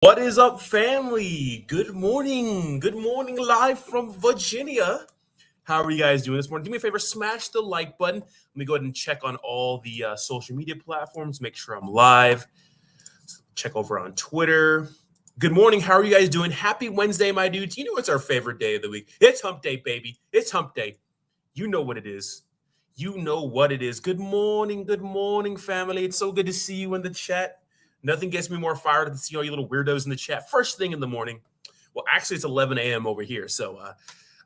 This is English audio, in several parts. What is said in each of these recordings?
What is up, family? Good morning. Good morning, live from Virginia. How are you guys doing this morning? Do me a favor, smash the like button. Let me go ahead and check on all the social media platforms, make sure I'm live. Check over on Twitter. Good morning. How are you guys doing? Happy Wednesday, my dudes. You know it's our favorite day of the week. It's hump day, baby. It's hump day. You know what it is. You know what it is. Good morning, family. It's so good to see you in the chat. Nothing gets me more fired than to see all you little weirdos in the chat first thing in the morning. Well, actually, it's 11 a.m. over here, so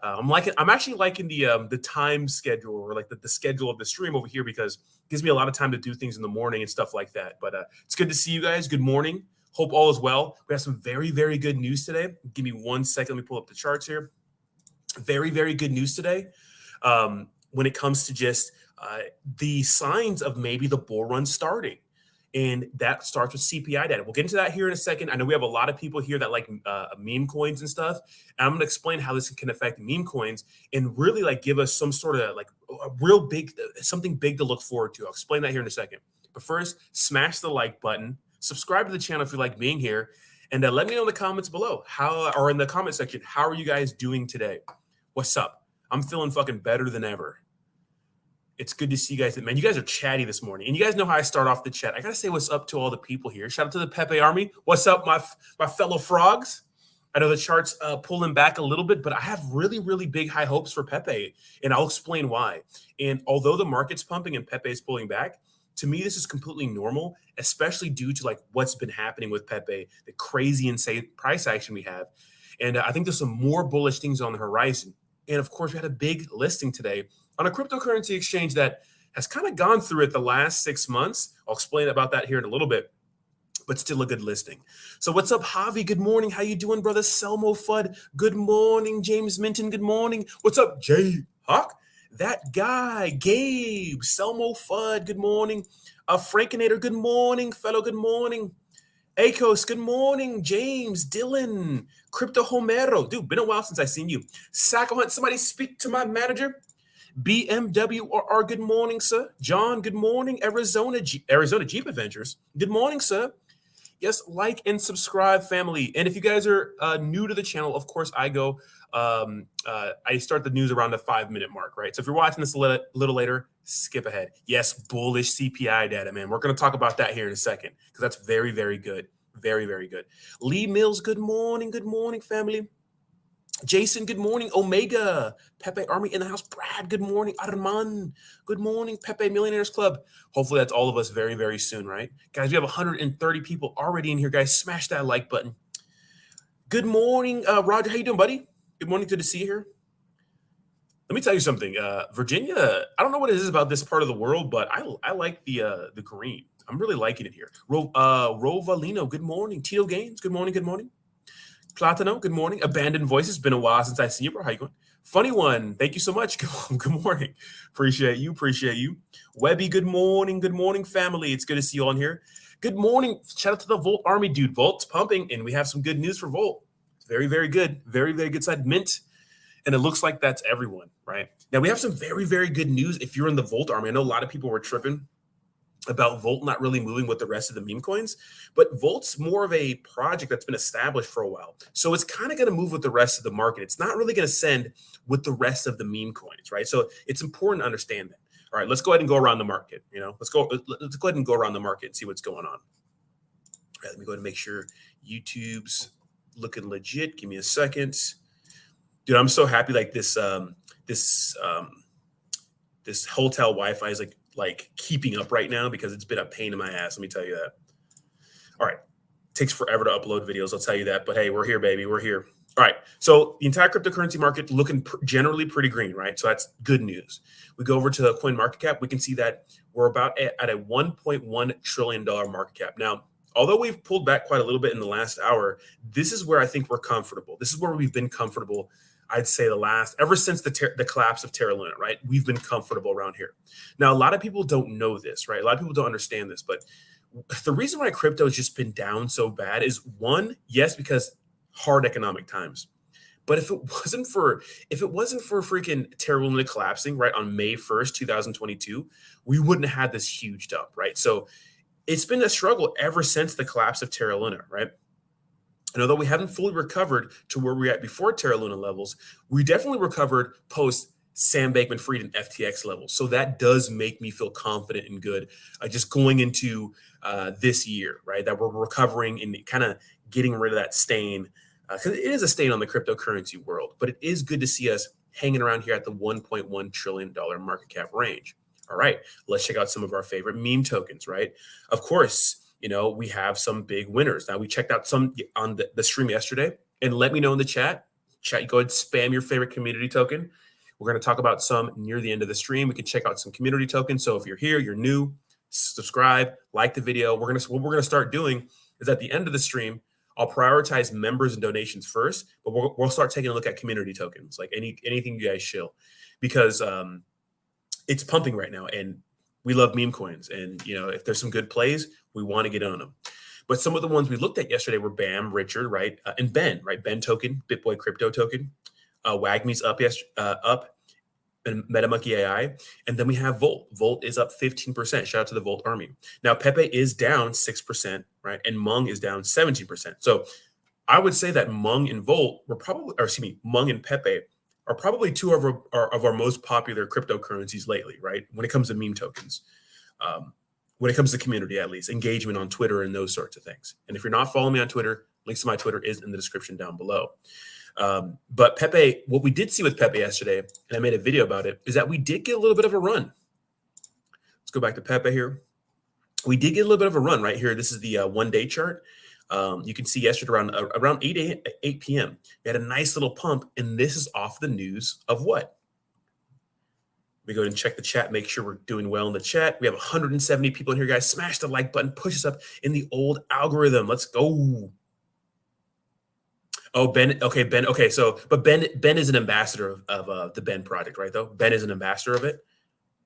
I'm actually liking the time schedule or like the schedule of the stream over here because it gives me a lot of time to do things in the morning and stuff like that. But it's good to see you guys. Good morning. Hope all is well. We have some very good news today. Give me 1 second. Let me pull up the charts here. Very good news today. When it comes to just the signs of maybe the bull run starting. And that starts with CPI data. We'll get into that here in a second. I know we have a lot of people here that like meme coins and stuff. And I'm going to explain how this can affect meme coins and really like give us some sort of like a real big, something big to look forward to. I'll explain that here in a second. But first, smash the like button, subscribe to the channel if you like being here, and let me know in the comments below or in the comment section, how are you guys doing today? What's up? I'm feeling fucking better than ever. It's good to see you guys. Man, you guys are chatty this morning. And you guys know how I start off the chat. I got to say what's up to all the people here. Shout out to the Pepe Army. What's up, my fellow frogs? I know the chart's pulling back a little bit, but I have really big high hopes for Pepe, and I'll explain why. And although the market's pumping and Pepe is pulling back, to me, this is completely normal, especially due to like what's been happening with Pepe, the crazy insane price action we have. And I think there's some more bullish things on the horizon. And of course, we had a big listing today on a cryptocurrency exchange that has kind of gone through it the last 6 months. I'll explain about that here in a little bit, but still a good listing. So what's up, Javi? Good morning. How you doing, brother? Selmo Fudd. Good morning, James Minton. Good morning. What's up, Jay Hawk? That guy, Gabe. Selmo Fudd. Good morning. Frankinator. Good morning, fellow. Good morning. Akos, good morning. James, Dylan, Crypto Homero. Dude, been a while since I seen you. Sacco Hunt, somebody speak to my manager. BMWRR, good morning, sir. John, good morning. Arizona Jeep Adventures, good morning, sir. Yes, like and subscribe, family. And if you guys are new to the channel, of course, I start the news around the 5-minute mark, right? So if you're watching this a little later, skip ahead. Yes, bullish CPI data, man. We're going to talk about that here in a second because that's very good. Very good. Lee Mills, good morning, family. Jason, good morning. Omega, Pepe Army in the house. Brad, good morning. Arman, good morning. Pepe Millionaires Club. Hopefully that's all of us very soon, right? Guys, we have 130 people already in here, guys. Smash that like button. Good morning, Roger. How you doing, buddy? Good morning. Good to see you here. Let me tell you something. Virginia, I don't know what it is about this part of the world, but I like the green. I'm really liking it here. Rovalino, good morning. Tito Gaines, good morning. Platano, good morning. Abandoned Voices, been a while since I see you, bro. How you going? Funny one, thank you so much. Good morning. Appreciate you. Webby, good morning, family. It's good to see you on here. Good morning. Shout out to the Volt Army, dude. Volt's pumping, and we have some good news for Volt. Very good. Very good side. Mint. And it looks like that's everyone, right? Now, we have some very good news if you're in the Volt Army. I know a lot of people were tripping about Volt not really moving with the rest of the meme coins, but Volt's more of a project that's been established for a while. So it's kind of going to move with the rest of the market. It's not really going to send with the rest of the meme coins, right? So it's important to understand that. All right, let's go ahead and go around the market. Let's go ahead and go around the market and see what's going on. All right, let me go ahead and make sure YouTube's looking legit. Give me a second. Dude, I'm so happy like this hotel Wi-Fi is like keeping up right now because it's been a pain in my ass. Let me tell you that. All right. Takes forever to upload videos. I'll tell you that. But hey, we're here, baby. We're here. All right. So the entire cryptocurrency market looking generally pretty green, right? So that's good news. We go over to the coin market cap. We can see that we're about at a $1.1 trillion market cap. Now, although we've pulled back quite a little bit in the last hour, this is where I think we're comfortable. This is where we've been comfortable. I'd say ever since the collapse of Terra Luna, right? We've been comfortable around here. Now, a lot of people don't know this, right? A lot of people don't understand this, but the reason why crypto has just been down so bad is one, yes, because hard economic times. But if it wasn't for freaking Terra Luna collapsing, right, on May 1st, 2022, we wouldn't have had this huge dump, right? So it's been a struggle ever since the collapse of Terra Luna, right? And although we haven't fully recovered to where we were at before Terra Luna levels, we definitely recovered post Sam Bankman-Fried and FTX levels. So that does make me feel confident and good just going into this year, right? That we're recovering and kind of getting rid of that stain, because it is a stain on the cryptocurrency world. But it is good to see us hanging around here at the $1.1 trillion market cap range. All right, let's check out some of our favorite meme tokens, right? Of course, we have some big winners. Now, we checked out some on the stream yesterday, and let me know in the chat. Go ahead, spam your favorite community token. We're going to talk about some near the end of the stream. We can check out some community tokens. So if you're here, you're new, subscribe, like the video. What we're going to start doing is at the end of the stream, I'll prioritize members and donations first, but we'll start taking a look at community tokens, like anything you guys shill, because it's pumping right now, and we love meme coins. And if there's some good plays, we want to get on them. But some of the ones we looked at yesterday were Bam, Richard, right, and Ben, right? Ben token, BitBoy crypto token, Wagme's up up, and MetaMonkey AI, and then we have Volt. Volt is up 15%. Shout out to the Volt Army. Now Pepe is down 6%, right, and Mung is down 17%. So I would say that Mung and Volt were probably, or excuse me, Mung and Pepe are probably two of our most popular cryptocurrencies lately, right? When it comes to meme tokens, when it comes to community, at least engagement on Twitter and those sorts of things. And if you're not following me on Twitter, links to my Twitter is in the description down below. But Pepe, what we did see with Pepe yesterday, and I made a video about it, is that we did get a little bit of a run. Let's go back to Pepe here. We did get a little bit of a run right here. This is the 1-day chart. You can see yesterday around 8 p.m. We had a nice little pump, and this is off the news of what? We go ahead and check the chat, make sure we're doing well in the chat. We have 170 people in here, guys. Smash the like button, push us up in the old algorithm. Let's go. Oh, Ben. Okay, Ben. Okay, so but Ben is an ambassador of the Ben project, right? Though Ben is an ambassador of it,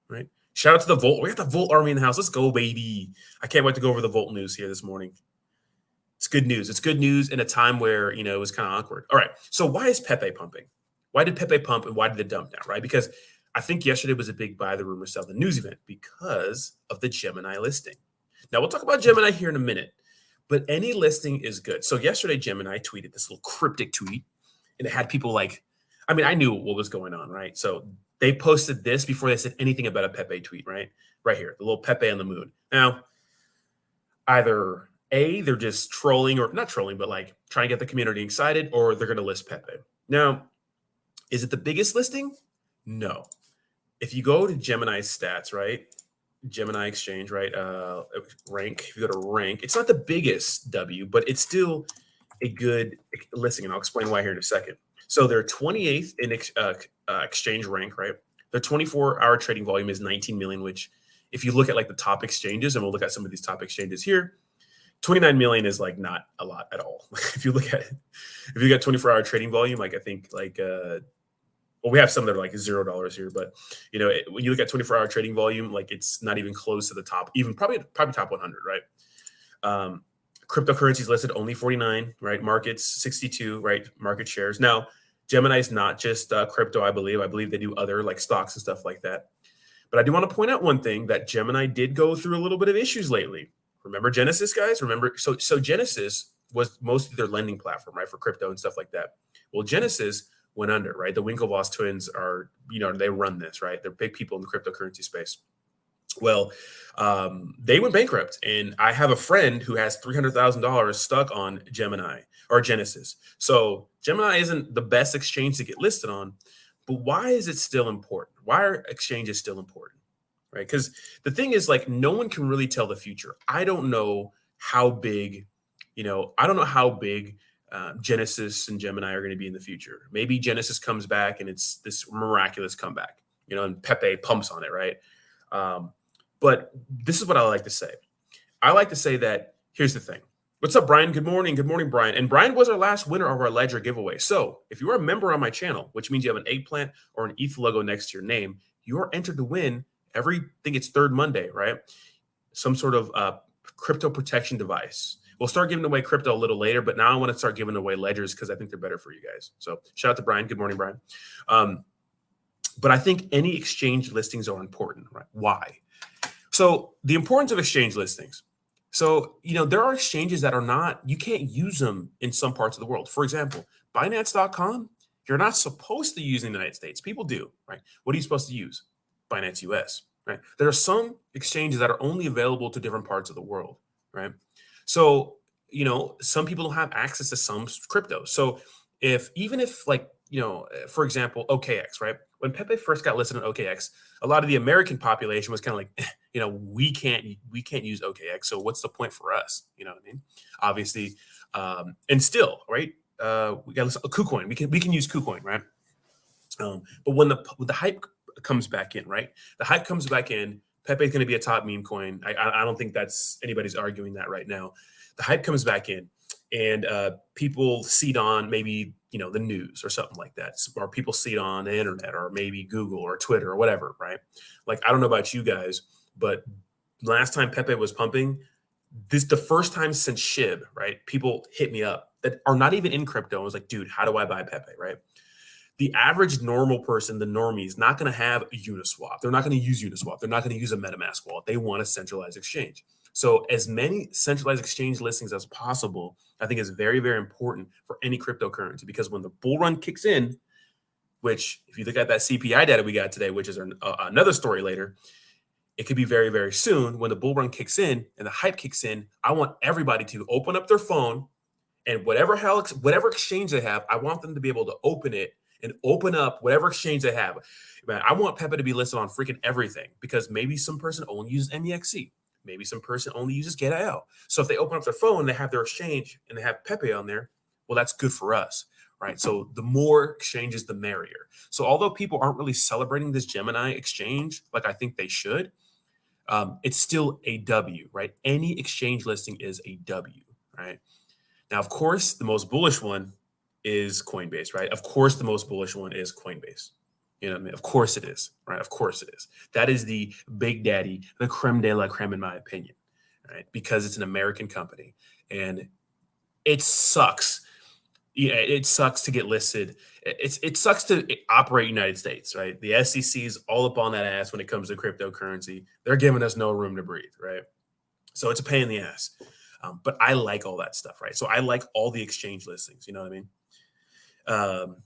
right? Shout out to the Volt. We got the Volt Army in the house. Let's go, baby. I can't wait to go over the Volt news here this morning. It's good news. It's good news in a time where, it was kind of awkward. All right. So why is Pepe pumping? Why did Pepe pump and why did it dump now, right? Because I think yesterday was a big buy the rumor, sell the news event because of the Gemini listing. Now, we'll talk about Gemini here in a minute, but any listing is good. So yesterday, Gemini tweeted this little cryptic tweet, and it had people I knew what was going on, right? So they posted this before they said anything about a Pepe tweet, right? Right here, the little Pepe on the moon. Now, either they're just trolling, or not trolling, but trying to get the community excited, or they're going to list Pepe. Now, is it the biggest listing? No. If you go to Gemini's stats, right? Gemini exchange, right? Rank. If you go to rank, it's not the biggest W, but it's still a good listing, and I'll explain why here in a second. So they're 28th in exchange rank, right? Their 24-hour trading volume is 19 million, which if you look at the top exchanges, and we'll look at some of these top exchanges here, 29 million is not a lot at all. If you look at it, if you got 24-hour trading volume, I think well, we have some that are $0 here, but when you look at 24-hour trading volume, it's not even close to the top, even probably top 100, right? Cryptocurrencies listed only 49, right? Markets 62, right? Market shares. Now, Gemini is not just crypto, I believe. I believe they do other stocks and stuff like that. But I do want to point out one thing, that Gemini did go through a little bit of issues lately. Remember Genesis, guys? Remember, so Genesis was mostly their lending platform, right, for crypto and stuff like that. Well, Genesis went under, right? The Winklevoss twins are, they run this, right? They're big people in the cryptocurrency space. Well, they went bankrupt, and I have a friend who has $300,000 stuck on Gemini or Genesis. So Gemini isn't the best exchange to get listed on, but why is it still important? Why are exchanges still important, right? Because the thing is, no one can really tell the future. I don't know how big, Genesis and Gemini are going to be in the future. Maybe Genesis comes back and it's this miraculous comeback, and Pepe pumps on it, right? But this is what I like to say. I like to say that here's the thing. What's up, Brian? Good morning. Good morning, Brian. And Brian was our last winner of our Ledger giveaway. So if you're a member on my channel, which means you have an eggplant or an ETH logo next to your name, you are entered to win I think it's third Monday, right? Some sort of crypto protection device. We'll start giving away crypto a little later, but now I want to start giving away ledgers because I think they're better for you guys. So shout out to Brian. Good morning, Brian. But I think any exchange listings are important, right? Why? So the importance of exchange listings. So, there are exchanges that are not, you can't use them in some parts of the world. For example, Binance.com, you're not supposed to use in the United States. People do, right? What are you supposed to use? Binance US, right? There are some exchanges that are only available to different parts of the world, right? So, some people don't have access to some crypto. So, even if like, for example, OKX, right? When Pepe first got listed on OKX, a lot of the American population was kind of like, we can't use OKX. So what's the point for us? You know what I mean? Obviously, and still, right? We got KuCoin. We can use KuCoin, right? But when the hype comes back in, right? The hype comes back in. Pepe's going to be a top meme coin. I don't think that's anybody's arguing that right now. The hype comes back in, and people see it on maybe the news or something like that, or people see it on the internet, or maybe Google or Twitter or whatever, right? Like, I don't know about you guys, but last time Pepe was pumping, the first time since SHIB, right? People hit me up that are not even in crypto. I was like, dude, how do I buy Pepe, right? The average normal person, the normie, is not going to have a Uniswap. They're not going to use Uniswap. They're not going to use a MetaMask wallet. They want a centralized exchange. So as many centralized exchange listings as possible, I think is very, very important for any cryptocurrency, because when the bull run kicks in, which if you look at that CPI data we got today, which is another story later, it could be very, very soon. When the bull run kicks in and the hype kicks in, I want everybody to open up their phone, and whatever exchange they have, I want them to be able to open it and open up whatever exchange they have. Man, I want Pepe to be listed on freaking everything, because maybe some person only uses MEXC. Maybe some person only uses GetIO. So if they open up their phone, they have their exchange, and they have Pepe on there, well, that's good for us, right? So the more exchanges, the merrier. So although people aren't really celebrating this Gemini exchange like I think they should, it's still a W, right? Any exchange listing is a W, right? Now, of course, the most bullish one is Coinbase, right? Of course, the most bullish one is Coinbase. You know what I mean? Of course it is, right? Of course it is. That is the big daddy, the creme de la creme, in my opinion, right? Because it's an American company, and it sucks. Yeah, it sucks to get listed. It sucks to operate United States, right? The SEC is all up on that ass when it comes to cryptocurrency. They're giving us no room to breathe, right? So it's a pain in the ass. But I like all that stuff, right? So I like all the exchange listings. You know what I mean?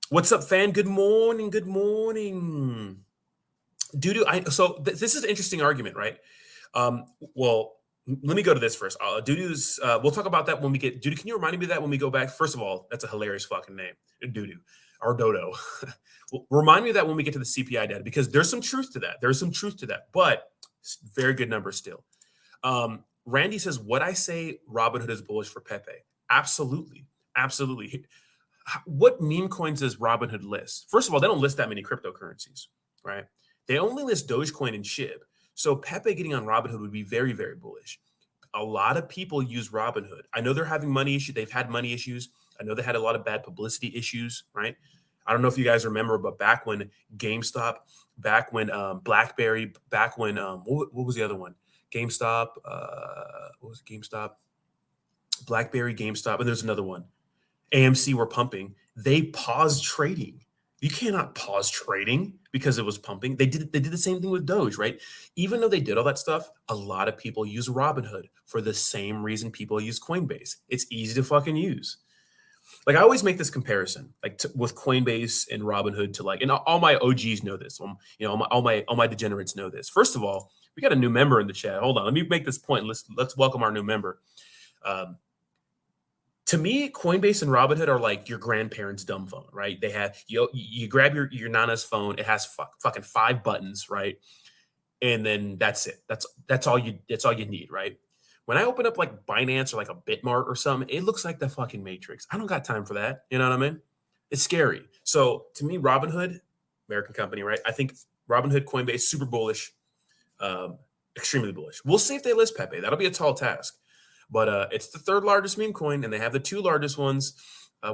What's up, fan? Good morning. Good morning. This is an interesting argument, right? Well, let me go to this first. Dudu's. We'll talk about that when we get. Dudu, can you remind me of that when we go back? First of all, that's a hilarious fucking name, Dudu or Dodo. Remind me of that when we get to the CPI data, because there's some truth to that. There's some truth to that, but very good numbers still. Randy says, "What I say, Robinhood is bullish for Pepe." Absolutely, absolutely. What meme coins does Robinhood list? First of all, they don't list that many cryptocurrencies, right? They only list Dogecoin and SHIB. So Pepe getting on Robinhood would be very, very bullish. A lot of people use Robinhood. I know they're having money issues. They've had money issues. I know they had a lot of bad publicity issues, right? I don't know if you guys remember, but back when GameStop, back when BlackBerry, back when what was the other one? GameStop. What was it? GameStop, BlackBerry, GameStop, and there's another one. AMC were pumping. They paused trading. You cannot pause trading because it was pumping. They did the same thing with Doge, right? Even though they did all that stuff, a lot of people use Robinhood for the same reason people use Coinbase. It's easy to fucking use. Like, I always make this comparison, like with Coinbase and Robinhood, to like, and all my OGs know this. All my degenerates know this. First of all, we got a new member in the chat. Hold on, let me make this point. Let's welcome our new member. To me, Coinbase and Robinhood are like your grandparents' dumb phone, right? They have you grab your Nana's phone. It has fucking 5 buttons, right? And then that's it. That's all you need, right? When I open up like Binance or like a Bitmart or something, it looks like the fucking Matrix. I don't got time for that. You know what I mean? It's scary. So to me, Robinhood, American company, right? I think Robinhood, Coinbase, super bullish, extremely bullish. We'll see if they list Pepe. That'll be a tall task. But it's the 3rd largest meme coin, and they have the 2 largest ones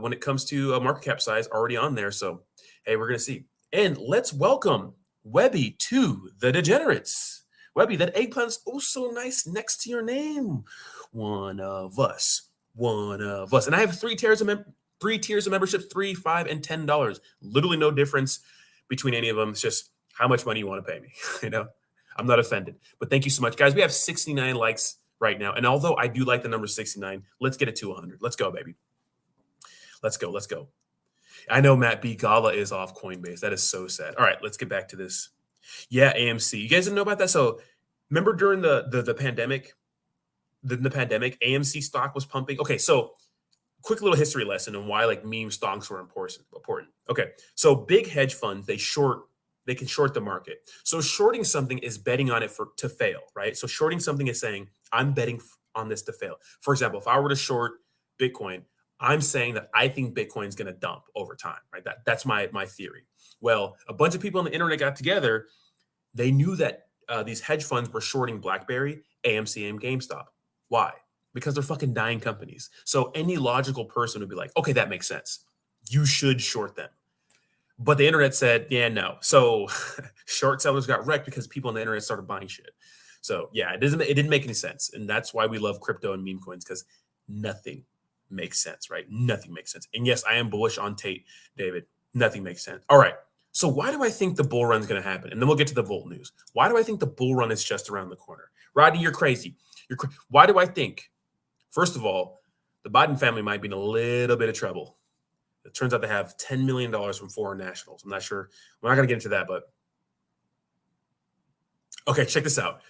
when it comes to market cap size already on there. So, hey, we're going to see. And let's welcome Webby to the Degenerates. Webby, that eggplant's oh so nice next to your name. One of us. And I have 3 tiers of memberships, $3, $5, and $10. Literally no difference between any of them. It's just how much money you want to pay me. I'm not offended. But thank you so much, guys. We have 69 likes right now. And although I do like the number 69, let's get it to 100. Let's go, baby. Let's go. Let's go. I know Matt B. Gala is off Coinbase. That is so sad. All right, let's get back to this. Yeah, AMC. You guys didn't know about that? So remember during the pandemic, the pandemic, AMC stock was pumping. Okay, so quick little history lesson on why like meme stocks were important. Okay, so big hedge funds, they can short the market. So shorting something is betting on it to fail, right? So shorting something is saying I'm betting on this to fail. For example, if I were to short Bitcoin, I'm saying that I think Bitcoin is going to dump over time, right? That's my theory. Well, a bunch of people on the internet got together. They knew that these hedge funds were shorting BlackBerry, AMC, and GameStop. Why? Because they're fucking dying companies. So any logical person would be like, okay, that makes sense. You should short them. But the internet said, yeah, no. So short sellers got wrecked because people on the internet started buying shit. So yeah, it didn't make any sense. And that's why we love crypto and meme coins, because nothing makes sense, right? Nothing makes sense. And yes, I am bullish on Tate, David. Nothing makes sense. All right. So why do I think the bull run is going to happen? And then we'll get to the Volt news. Why do I think the bull run is just around the corner? Rodney, you're crazy. Why do I think? First of all, the Biden family might be in a little bit of trouble. It turns out they have $10 million from foreign nationals. I'm not sure. We're not going to get into that, but okay, check this out.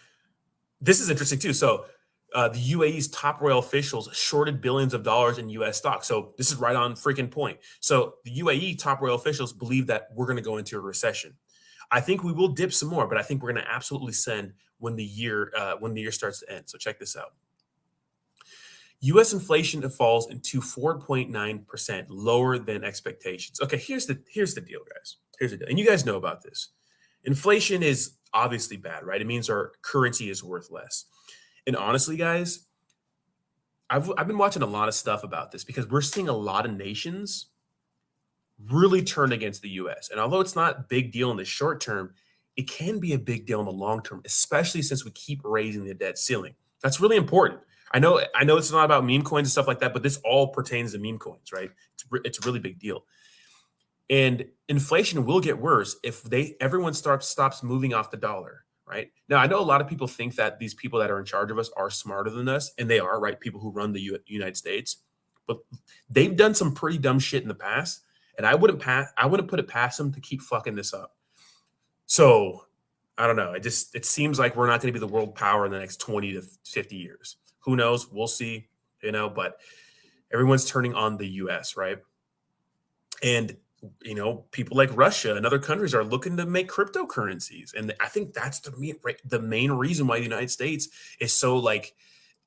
This is interesting too. So the UAE's top royal officials shorted billions of dollars in U.S. stocks. So this is right on freaking point. So the UAE top royal officials believe that we're going to go into a recession. I think we will dip some more, but I think we're going to absolutely send when the year starts to end. So check this out. U.S. inflation falls into 4.9%, lower than expectations. Okay, here's the deal, guys. Here's the deal, and you guys know about this. Inflation is obviously bad, right? It means our currency is worth less. And honestly, guys, I've been watching a lot of stuff about this because we're seeing a lot of nations really turn against the U.S. And although it's not a big deal in the short term, it can be a big deal in the long term, especially since we keep raising the debt ceiling. That's really important. I know it's not about meme coins and stuff like that, but this all pertains to meme coins, right? It's a really big deal. And inflation will get worse if everyone stops moving off the dollar, right? Now, I know a lot of people think that these people that are in charge of us are smarter than us, and they are, right? People who run the United States, but they've done some pretty dumb shit in the past, and I wouldn't put it past them to keep fucking this up. So I don't know. It seems like we're not going to be the world power in the next 20 to 50 years. Who knows? We'll see, but everyone's turning on the US, right? And, people like Russia and other countries are looking to make cryptocurrencies. And I think that's the main reason why the United States is so like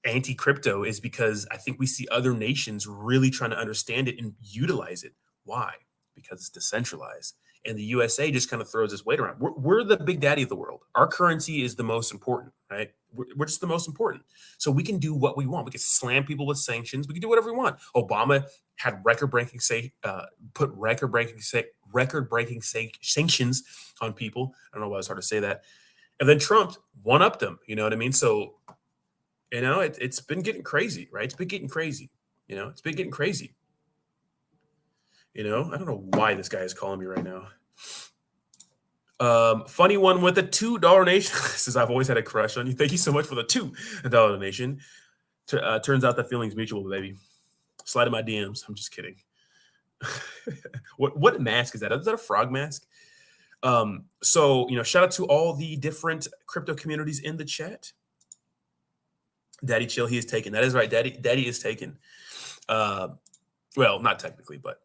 anti-crypto, is because I think we see other nations really trying to understand it and utilize it. Why? Because it's decentralized. And the USA just kind of throws this weight around. We're the big daddy of the world. Our currency is the most important, right? We're just the most important. So we can do what we want. We can slam people with sanctions. We can do whatever we want. Obama had record-breaking sanctions on people. I don't know why it's hard to say that. And then Trump one-upped them. You know what I mean? So, it's been getting crazy, right? It's been getting crazy. It's been getting crazy. I don't know why this guy is calling me right now. Funny one with a $2 donation says, I've always had a crush on you. Thank you so much for the $2 donation. Turns out that feeling's mutual, baby. Slide in my DMs. I'm just kidding. What mask is that? Is that a frog mask? So, shout out to all the different crypto communities in the chat. Daddy Chill, he is taken. That is right. Daddy is taken. Well, not technically, but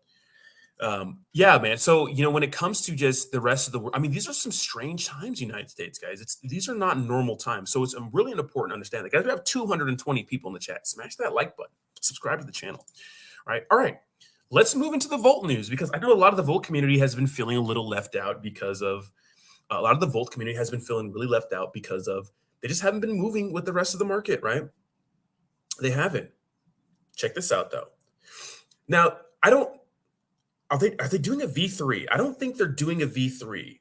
yeah, man. So, when it comes to just the rest of the world, these are some strange times, United States, guys. These are not normal times. So it's really important to understand that. Guys, we have 220 people in the chat. Smash that like button. Subscribe to the channel. All right. Let's move into the Volt news, because I know a lot of the Volt community has been feeling a little left out because of they just haven't been moving with the rest of the market, right? They haven't. Check this out, though. Now, Are they doing a V3? I don't think they're doing a V3.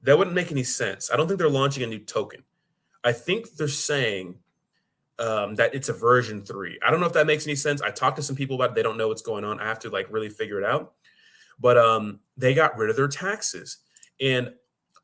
That wouldn't make any sense. I don't think they're launching a new token. I think they're saying that it's a version 3. I don't know if that makes any sense. I talked to some people about it. They don't know what's going on. I have to really figure it out. But they got rid of their taxes. And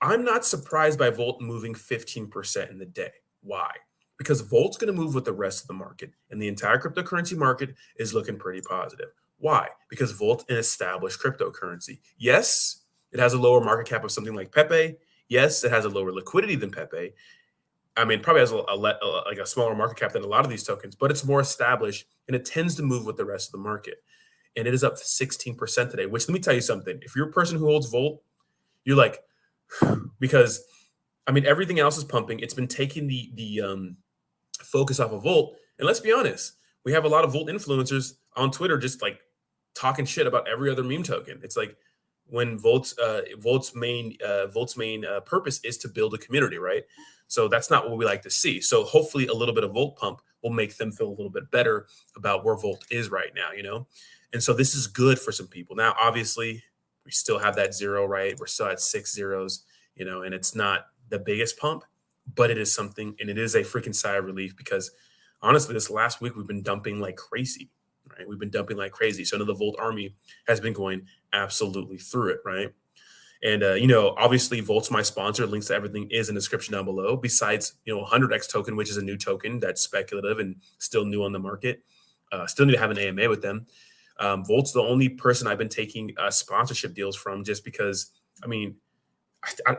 I'm not surprised by Volt moving 15% in the day. Why? because Volt's going to move with the rest of the market, and the entire cryptocurrency market is looking pretty positive. Why? Because Volt's an established cryptocurrency. Yes, it has a lower market cap of something like Pepe. Yes, it has a lower liquidity than Pepe. I mean, probably has like a smaller market cap than a lot of these tokens, but it's more established and it tends to move with the rest of the market. And it is up 16% today, which let me tell you something. If you're a person who holds Volt, you're like, because I mean, everything else is pumping. It's been taking the focus off of Volt. And let's be honest, we have a lot of Volt influencers on Twitter just like talking shit about every other meme token. It's like when Volt's main purpose is to build a community, right? So that's not what we like to see. So hopefully a little bit of Volt pump will make them feel a little bit better about where Volt is right now, you know? And so this is good for some people. Now, obviously, we still have that zero, right? We're still at 6 zeros, you know, and it's not the biggest pump, but it is something, and it is a freaking sigh of relief because honestly, this last week we've been dumping like crazy, right? We've been dumping like crazy. So the Volt army has been going absolutely through it, right? And you know, obviously, Volt's my sponsor. Links to everything is in the description down below. Besides, you know, 100x token, which is a new token that's speculative and still new on the market. Still need to have an AMA with them. Volt's the only person I've been taking sponsorship deals from, just because. I mean,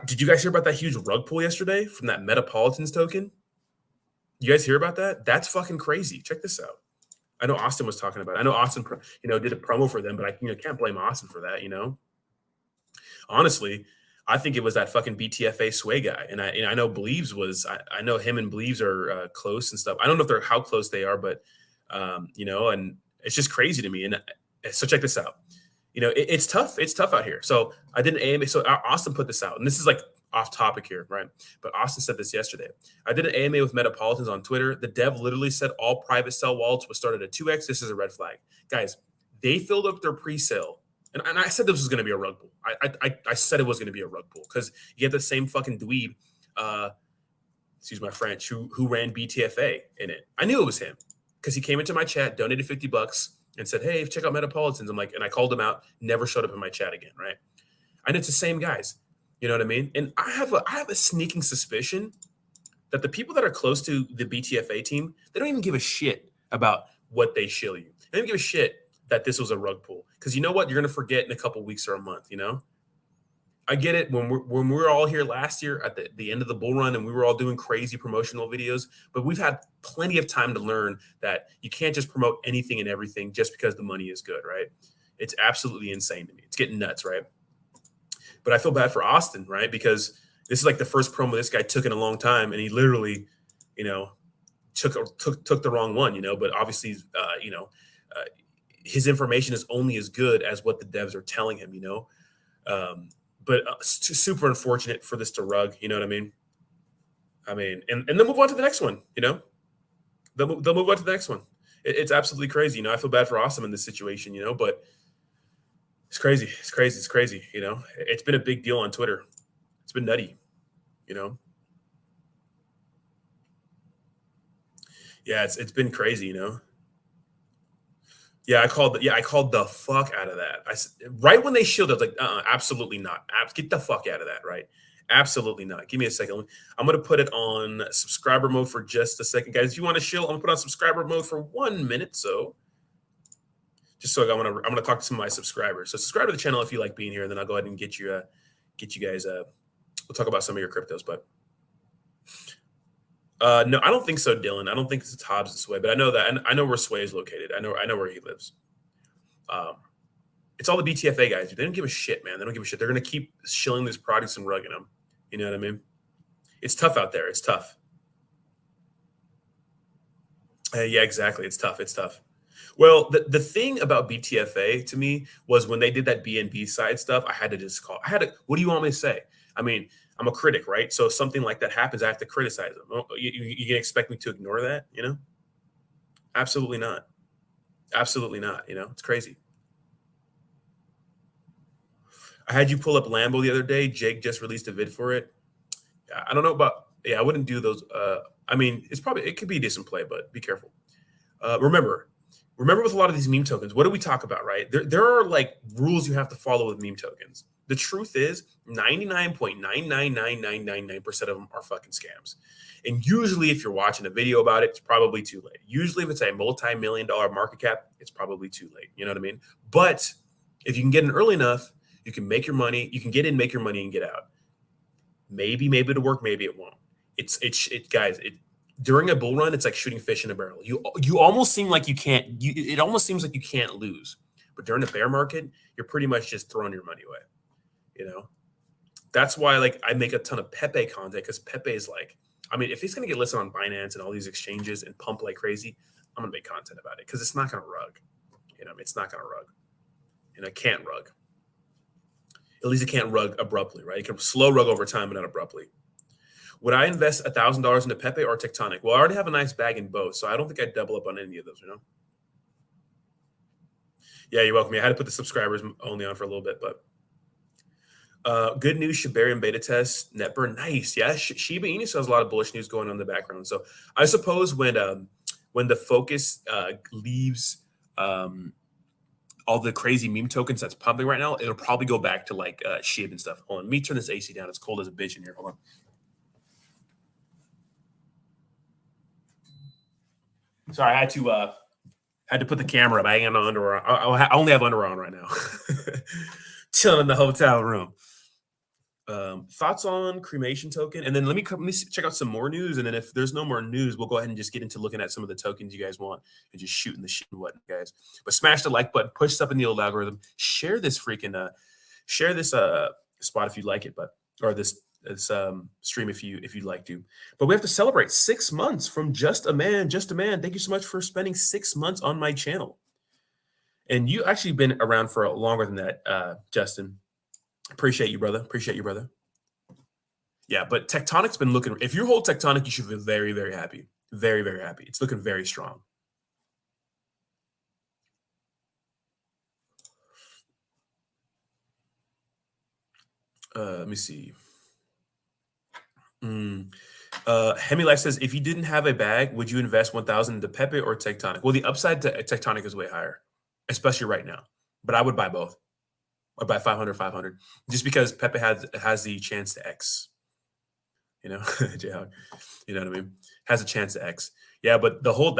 did you guys hear about that huge rug pull yesterday from that Metropolitans token? You guys hear about that? That's fucking crazy. Check this out. I know Austin was talking about it. I know Austin, you know, did a promo for them, but I can't blame Austin for that. You know. Honestly, I think it was that fucking BTFA Sway guy, and I know Bleaves was. I know him and Bleaves are close and stuff. I don't know if they're how close they are, but you know, and it's just crazy to me. And so check this out. You know, it's tough. It's tough out here. So I did an AMA. So Austin put this out, and this is like off topic here, right? But Austin said this yesterday. I did an AMA with Metropolitans on Twitter. The dev literally said all private sell wallets was started at 2x. This is a red flag, guys. They filled up their pre-sale. And I said this was going to be a rug pull. I said it was going to be a rug pull because you get the same fucking dweeb, excuse my French, who ran BTFA in it. I knew it was him because he came into my chat, donated $50, and said, "Hey, check out Metropolitans." I'm like, and I called him out. Never showed up in my chat again, right? And it's the same guys. You know what I mean? And I have a sneaking suspicion that the people that are close to the BTFA team, they don't even give a shit about what they shill you. They don't give a shit that this was a rug pull, because you know what, you're going to forget in a couple weeks or a month. You know, I get it when we were all here last year at the end of the bull run and we were all doing crazy promotional videos, but we've had plenty of time to learn that you can't just promote anything and everything just because the money is good, right? It's absolutely insane to me. It's getting nuts, right? But I feel bad for Austin, right? Because this is like the first promo this guy took in a long time, and he literally, you know, took the wrong one, you know. But obviously, you know, his information is only as good as what the devs are telling him, you know. But super unfortunate for this to rug, you know what I mean? And then move on to the next one, you know. They'll move on to the next one. It's absolutely crazy, you know. I feel bad for Austin in this situation, you know, but it's crazy. It's crazy. It's crazy, you know. It's been a big deal on Twitter. It's been nutty, you know. Yeah, it's been crazy, you know. Yeah, I called the fuck out of that. Right when they shielded, I was like, absolutely not. Get the fuck out of that, right? Absolutely not. Give me a second. I'm gonna put it on subscriber mode for just a second, guys. If you want to shield, I'm gonna put on subscriber mode for 1 minute. So just so I'm gonna talk to some of my subscribers. So subscribe to the channel if you like being here, and then I'll go ahead and get you guys. We'll talk about some of your cryptos, but no, I don't think so, Dylan. I don't think it's Hobbs this way, but I know that, and I know where Sway is located. I know where he lives. It's all the BTFA guys. They don't give a shit, man. They don't give a shit. They're gonna keep shilling these products and rugging them. You know what I mean? It's tough out there. It's tough. Yeah, exactly. It's tough. It's tough. Well, the thing about BTFA to me was when they did that BNB side stuff, I had to just call. What do you want me to say? I mean, I'm a critic, right? So if something like that happens, I have to criticize them. You can expect me to ignore that, you know? Absolutely not. Absolutely not. You know, it's crazy. I had you pull up Lambo the other day. Jake just released a vid for it. I don't know about. Yeah, I wouldn't do those. I mean, it could be a decent play, but be careful. Remember with a lot of these meme tokens, what do we talk about, right? There are like rules you have to follow with meme tokens. The truth is 99.99999% of them are fucking scams. And usually if you're watching a video about it, it's probably too late. Usually if it's a multi-million dollar market cap, it's probably too late. You know what I mean? But if you can get in early enough, you can make your money. You can get in, make your money, and get out. Maybe it'll work. Maybe it won't. Guys. During a bull run, it's like shooting fish in a barrel. You almost seem like you can't. It almost seems like you can't lose. But during a bear market, you're pretty much just throwing your money away. You know, that's why like I make a ton of Pepe content, because Pepe is like, I mean, if he's gonna get listed on Binance and all these exchanges and pump like crazy, I'm gonna make content about it because it's not gonna rug. You know, it's not gonna rug, and it can't rug. At least it can't rug abruptly, right? It can slow rug over time, but not abruptly. Would I invest $1,000 into Pepe or Tectonic? Well, I already have a nice bag in both, so I don't think I'd double up on any of those. You know. Yeah, you're welcome. I had to put the subscribers only on for a little bit, but good news. Shibarium beta test net burn. Nice. Yeah, Shiba Inu has a lot of bullish news going on in the background. So I suppose when the focus leaves all the crazy meme tokens that's pumping right now, it'll probably go back to like SHIB and stuff. Hold on, let me turn this AC down. It's cold as a bitch in here. Hold on. Sorry, I had to put the camera up. I ain't got no underwear. I only have underwear on right now. Chilling in the hotel room. Thoughts on cremation token, and then let me check out some more news, and then if there's no more news, we'll go ahead and just get into looking at some of the tokens you guys want and just shooting the shit and whatnot, guys. But smash the like button, push us up in the old algorithm, share this freaking spot if you like it, or this stream if you'd like to. But we have to celebrate 6 months from Just a Man. Thank you so much for spending 6 months on my channel, and you actually been around for longer than that, Justin. Appreciate you, brother. Yeah, but Tectonic's been looking. If you hold Tectonic, you should feel very, very happy. Very, very happy. It's looking very strong. Let me see. Hemi Life says, if you didn't have a bag, would you invest 1,000 into Pepe or Tectonic? Well, the upside to Tectonic is way higher, especially right now. But I would buy both. I'd buy 500, just because Pepe has the chance to X. You know, Jayhawk, you know what I mean? Has a chance to X. Yeah, but that whole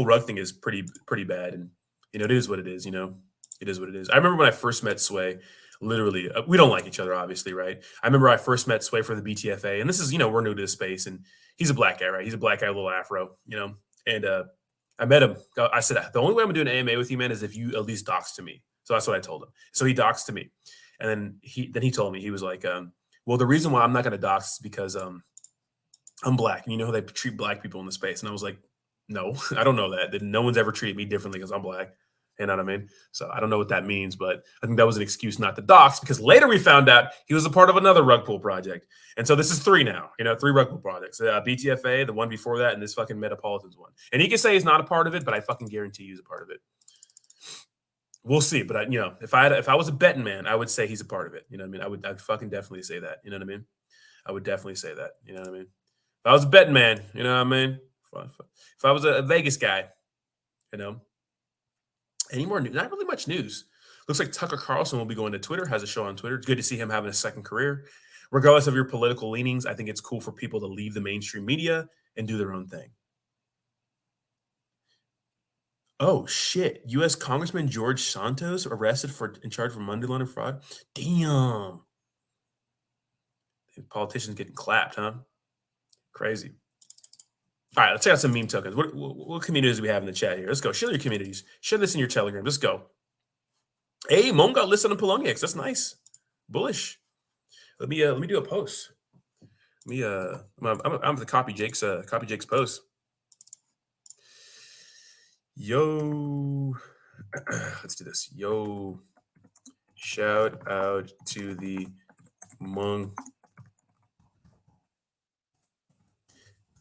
rug thing is pretty bad, and you know it is what it is. You know, it is what it is. I remember when I first met Sway. Literally, we don't like each other, obviously, right? I remember I first met Sway for the BTFA, and this is, you know, we're new to the space, and he's a black guy, right? He's a black guy, a little afro, you know. And I met him. I said, the only way I'm gonna do an AMA with you, man, is if you at least dox to me. So that's what I told him. So he doxed to me, and then he told me, he was like, well, the reason why I'm not gonna dox is because I'm black, and you know how they treat black people in the space. And I was like, no, I don't know that. No one's ever treated me differently because I'm black. You know what I mean? So I don't know what that means, but I think that was an excuse not to dox, because later we found out he was a part of another rug pull project. And so this is 3 now, you know, 3 rug pull projects. BTFA, the one before that, and this fucking Metropolitans one. And he can say he's not a part of it, but I fucking guarantee he's a part of it. We'll see. But you know, if I was a betting man, I would say he's a part of it. You know what I mean? I'd fucking definitely say that. You know what I mean? I would definitely say that. You know what I mean? If I was a betting man, you know what I mean? If I was a Vegas guy, you know. Any more news? Not really much news. Looks like Tucker Carlson will be going to Twitter, has a show on Twitter. It's good to see him having a second career. Regardless of your political leanings, I think it's cool for people to leave the mainstream media and do their own thing. Oh, shit. U.S. Congressman George Santos arrested in charge for money laundering fraud. Damn. Politicians getting clapped, huh? Crazy. All right, let's check out some meme tokens. What communities do we have in the chat here? Let's go. Share your communities. Share this in your Telegram. Let's go. Hey, Mom got listed on Poloniex. That's nice. Bullish. Let me do a post. I'm going to copy Jake's post. Yo, let's do this. Yo, shout out to the Hmong.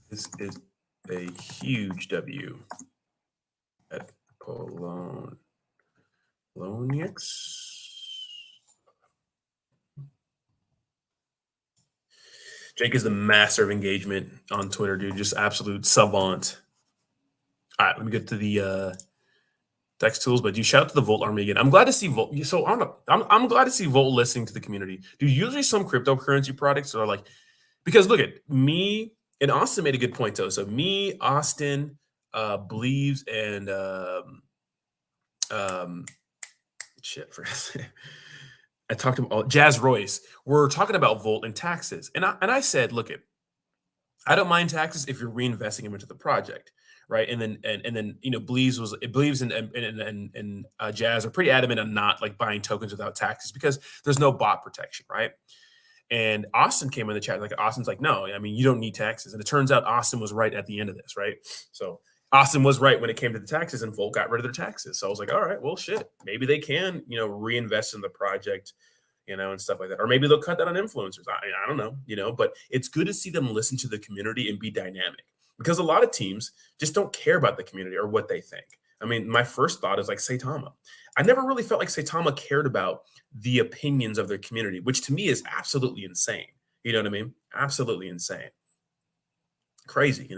This is a huge W at Poloniex. Jake is the master of engagement on Twitter, dude. Just absolute savant. All right, let me get to the Dex tools, but you shout out to the Volt Army again. I'm glad to see Volt. So I'm glad to see Volt listening to the community. Do usually some cryptocurrency products are like, because look at me and Austin made a good point though. So me, Austin, believes and um shit for I talked about Jazz Royce. We're talking about Volt and taxes, and I said, look at I don't mind taxes if you're reinvesting them into the project, right? And then believes and Jazz are pretty adamant on not like buying tokens without taxes because there's no bot protection, right? And Austin came in the chat like Austin's like, no, I mean you don't need taxes, and it turns out Austin was right at the end of this, right? So Austin was right when it came to the taxes, and Volt got rid of their taxes. So I was like, all right, well, shit, maybe they can, reinvest in the project, and stuff like that. Or maybe they'll cut that on influencers. I don't know, but it's good to see them listen to the community and be dynamic because a lot of teams just don't care about the community or what they think. I mean, my first thought is like Saitama. I never really felt like Saitama cared about the opinions of their community, which to me is absolutely insane. You know what I mean? Absolutely insane. Crazy.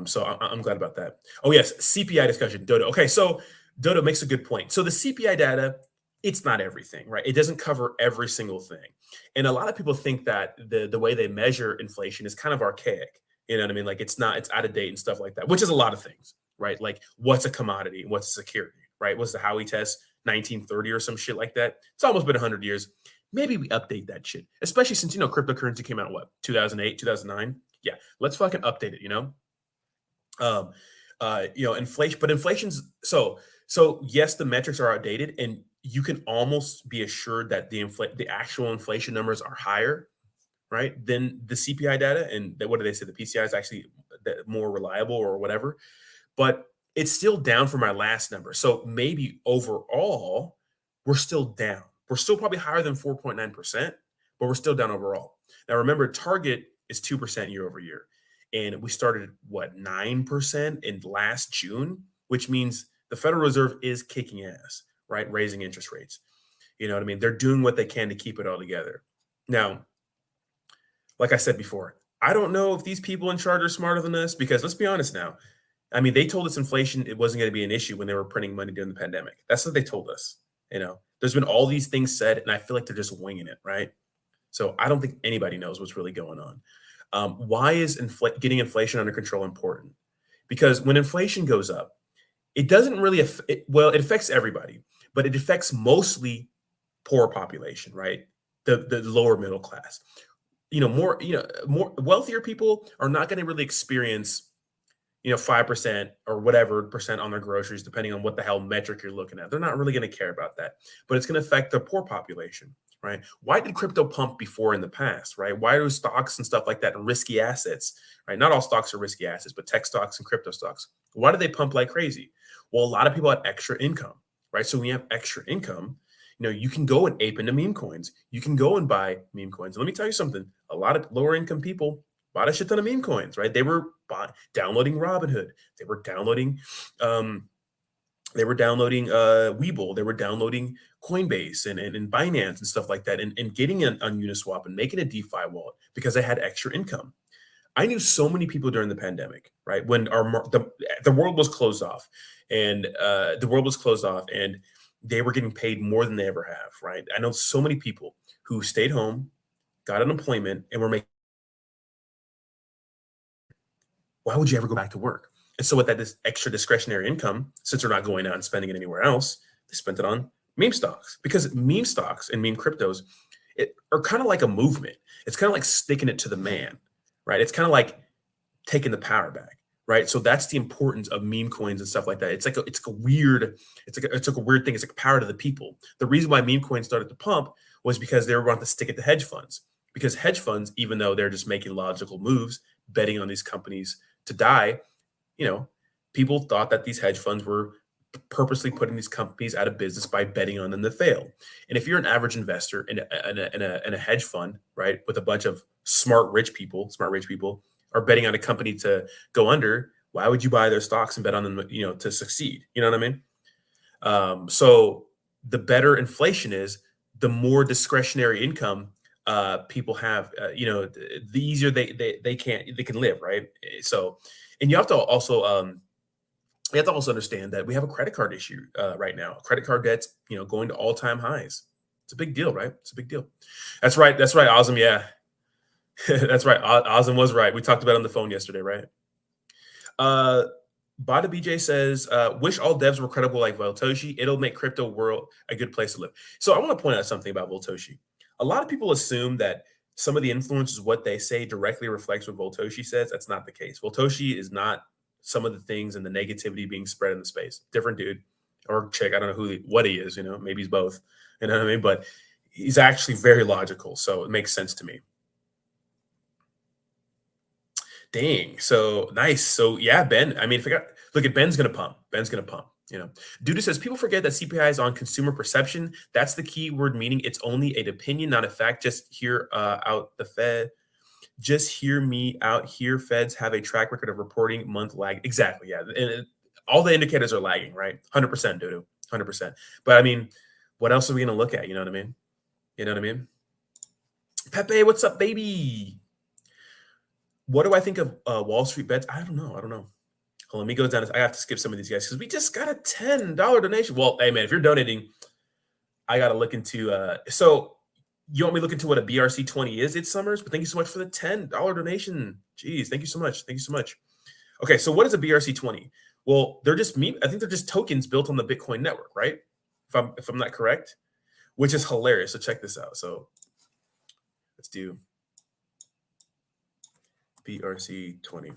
So I'm glad about that. Oh, yes. CPI discussion, Dodo. Okay, so Dodo makes a good point. So the CPI data, it's not everything, right? It doesn't cover every single thing. And a lot of people think that the way they measure inflation is kind of archaic. You know what I mean? Like it's out of date and stuff like that, which is a lot of things, right? Like what's a commodity? What's a security, right? What's the Howey test? 1930 or some shit like that. It's almost been 100 years. Maybe we update that shit, especially since, cryptocurrency came out, what, 2008, 2009? Yeah, let's fucking update it. Inflation, but inflation's so yes, the metrics are outdated, and you can almost be assured that the actual inflation numbers are higher, right, than the CPI data. And what do they say? The PCI is actually more reliable or whatever, but it's still down from our last number. So maybe overall, we're still down. We're still probably higher than 4.9%, but we're still down overall. Now, remember, target is 2% year over year. And we started, 9% in last June, which means the Federal Reserve is kicking ass, right? Raising interest rates. You know what I mean? They're doing what they can to keep it all together. Now, like I said before, I don't know if these people in charge are smarter than us because let's be honest now. I mean, they told us inflation, it wasn't going to be an issue when they were printing money during the pandemic. That's what they told us. There's been all these things said, and I feel like they're just winging it, right? So I don't think anybody knows what's really going on. Why is getting inflation under control important? Because when inflation goes up, it doesn't really, it affects everybody, but it affects mostly poor population, right? The lower middle class. More wealthier people are not going to really experience 5% or whatever percent on their groceries, depending on what the hell metric you're looking at. They're not really going to care about that, but it's going to affect the poor population, right? Why did crypto pump before in the past, right? Why do stocks and stuff like that and risky assets, right? Not all stocks are risky assets, but tech stocks and crypto stocks. Why do they pump like crazy? Well, a lot of people have extra income, right? So when you have extra income, you can go and ape into meme coins. You can go and buy meme coins. And let me tell you something, a lot of lower income people bought a shit ton of meme coins, right? They were downloading Robinhood. They were downloading Webull. They were downloading Coinbase and Binance and stuff like that, and getting on Uniswap and making a DeFi wallet because they had extra income. I knew so many people during the pandemic, right? When the world was closed off, and they were getting paid more than they ever have, right? I know so many people who stayed home, got unemployment, and were making. Why would you ever go back to work? And so with that extra discretionary income, since they're not going out and spending it anywhere else, they spent it on meme stocks, because meme stocks and meme cryptos are kind of like a movement. It's kind of like sticking it to the man, right? It's kind of like taking the power back, right? So that's the importance of meme coins and stuff like that. It's like a weird thing. It's like power to the people. The reason why meme coins started to pump was because they were wanting to stick it to hedge funds, because hedge funds, even though they're just making logical moves, betting on these companies to die, people thought that these hedge funds were purposely putting these companies out of business by betting on them to fail. And if you're an average investor in a hedge fund, right, with a bunch of smart rich people are betting on a company to go under, why would you buy their stocks and bet on them, to succeed? You know what I mean? So the better inflation is, the more discretionary income people have, the easier they can live, right? So, and you have to also We have to also understand that we have a credit card issue right now. Credit card debt's going to all-time highs. It's a big deal, right? It's a big deal. That's right. That's right, Ozim. Yeah, that's right. Ozim was right. We talked about it on the phone yesterday, right? Bada BJ says, wish all devs were credible like Voltoshi. It'll make crypto world a good place to live. So I want to point out something about Voltoshi. A lot of people assume that some of the influences, what they say directly reflects what Voltoshi says. That's not the case. Voltoshi is not some of the things and the negativity being spread in the space. Different dude or chick. I don't know what he is, maybe he's both. You know what I mean? But he's actually very logical. So it makes sense to me. Dang. So nice. So yeah, Ben. I mean, look at Ben's gonna pump. Ben's gonna pump. Duda says people forget that CPI is on consumer perception. That's the key word, meaning it's only an opinion, not a fact. Just hear out the Fed. Just hear me out here. Feds have a track record of reporting month lag. Exactly. Yeah. And all the indicators are lagging, right? 100%, Dudu. 100%. But I mean, what else are we gonna look at? You know what I mean? You know what I mean? Pepe, what's up, baby? What do I think of Wall Street bets? I don't know. Hold on, let me go down. I have to skip some of these guys because we just got a $10 donation. Well, hey, man, if you're donating, I got to look into so you want me to look into what a BRC20 is? It's Summers, but thank you so much for the $10 donation. Jeez, thank you so much. Thank you so much. Okay, so what is a BRC20? Well, I think they're just tokens built on the Bitcoin network, right? If I'm not correct, which is hilarious. So check this out. So let's do BRC20.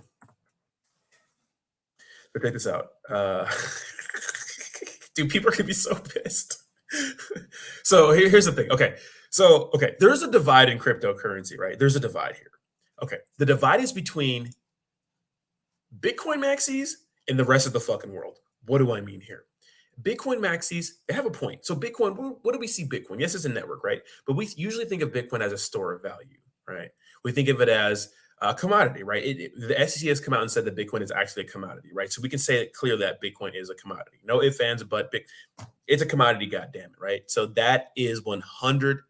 So check this out. Dude, people are gonna be so pissed. So here's the thing. Okay, there's a divide in cryptocurrency, right? There's a divide here. Okay, the divide is between Bitcoin maxis and the rest of the fucking world. What do I mean here? Bitcoin maxis, they have a point. So Bitcoin, what do we see Bitcoin? Yes, it's a network, right? But we usually think of Bitcoin as a store of value, right? We think of it as a commodity, right? The SEC has come out and said that Bitcoin is actually a commodity, right? So we can say it clearly that Bitcoin is a commodity. No ifs, ands, but it's a commodity, goddammit, right? So that is 100%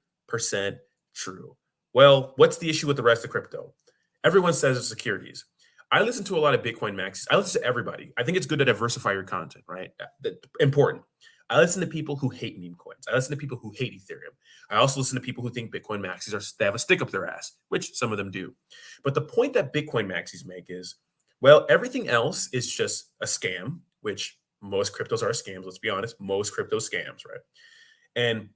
true. Well, what's the issue with the rest of crypto? Everyone says it's securities. I listen to a lot of Bitcoin maxis. I listen to everybody. I think it's good to diversify your content, right? Important. I listen to people who hate meme coins. I listen to people who hate Ethereum. I also listen to people who think Bitcoin maxis they have a stick up their ass, which some of them do. But the point that Bitcoin maxis make is, well, everything else is just a scam, which most cryptos are scams. Let's be honest, most crypto scams, right? And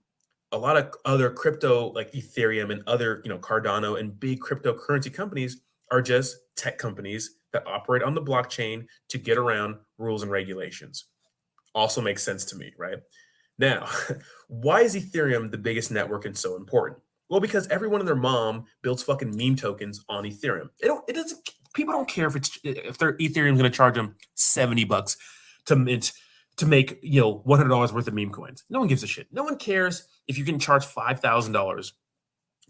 a lot of other crypto like Ethereum and other, Cardano and big cryptocurrency companies are just tech companies that operate on the blockchain to get around rules and regulations. Also makes sense to me, right? Now, why is Ethereum the biggest network and so important? Well, because everyone and their mom builds fucking meme tokens on Ethereum. People don't care if their Ethereum's going to charge them $70 to mint to make, $100 worth of meme coins. No one gives a shit. No one cares if you can charge $5,000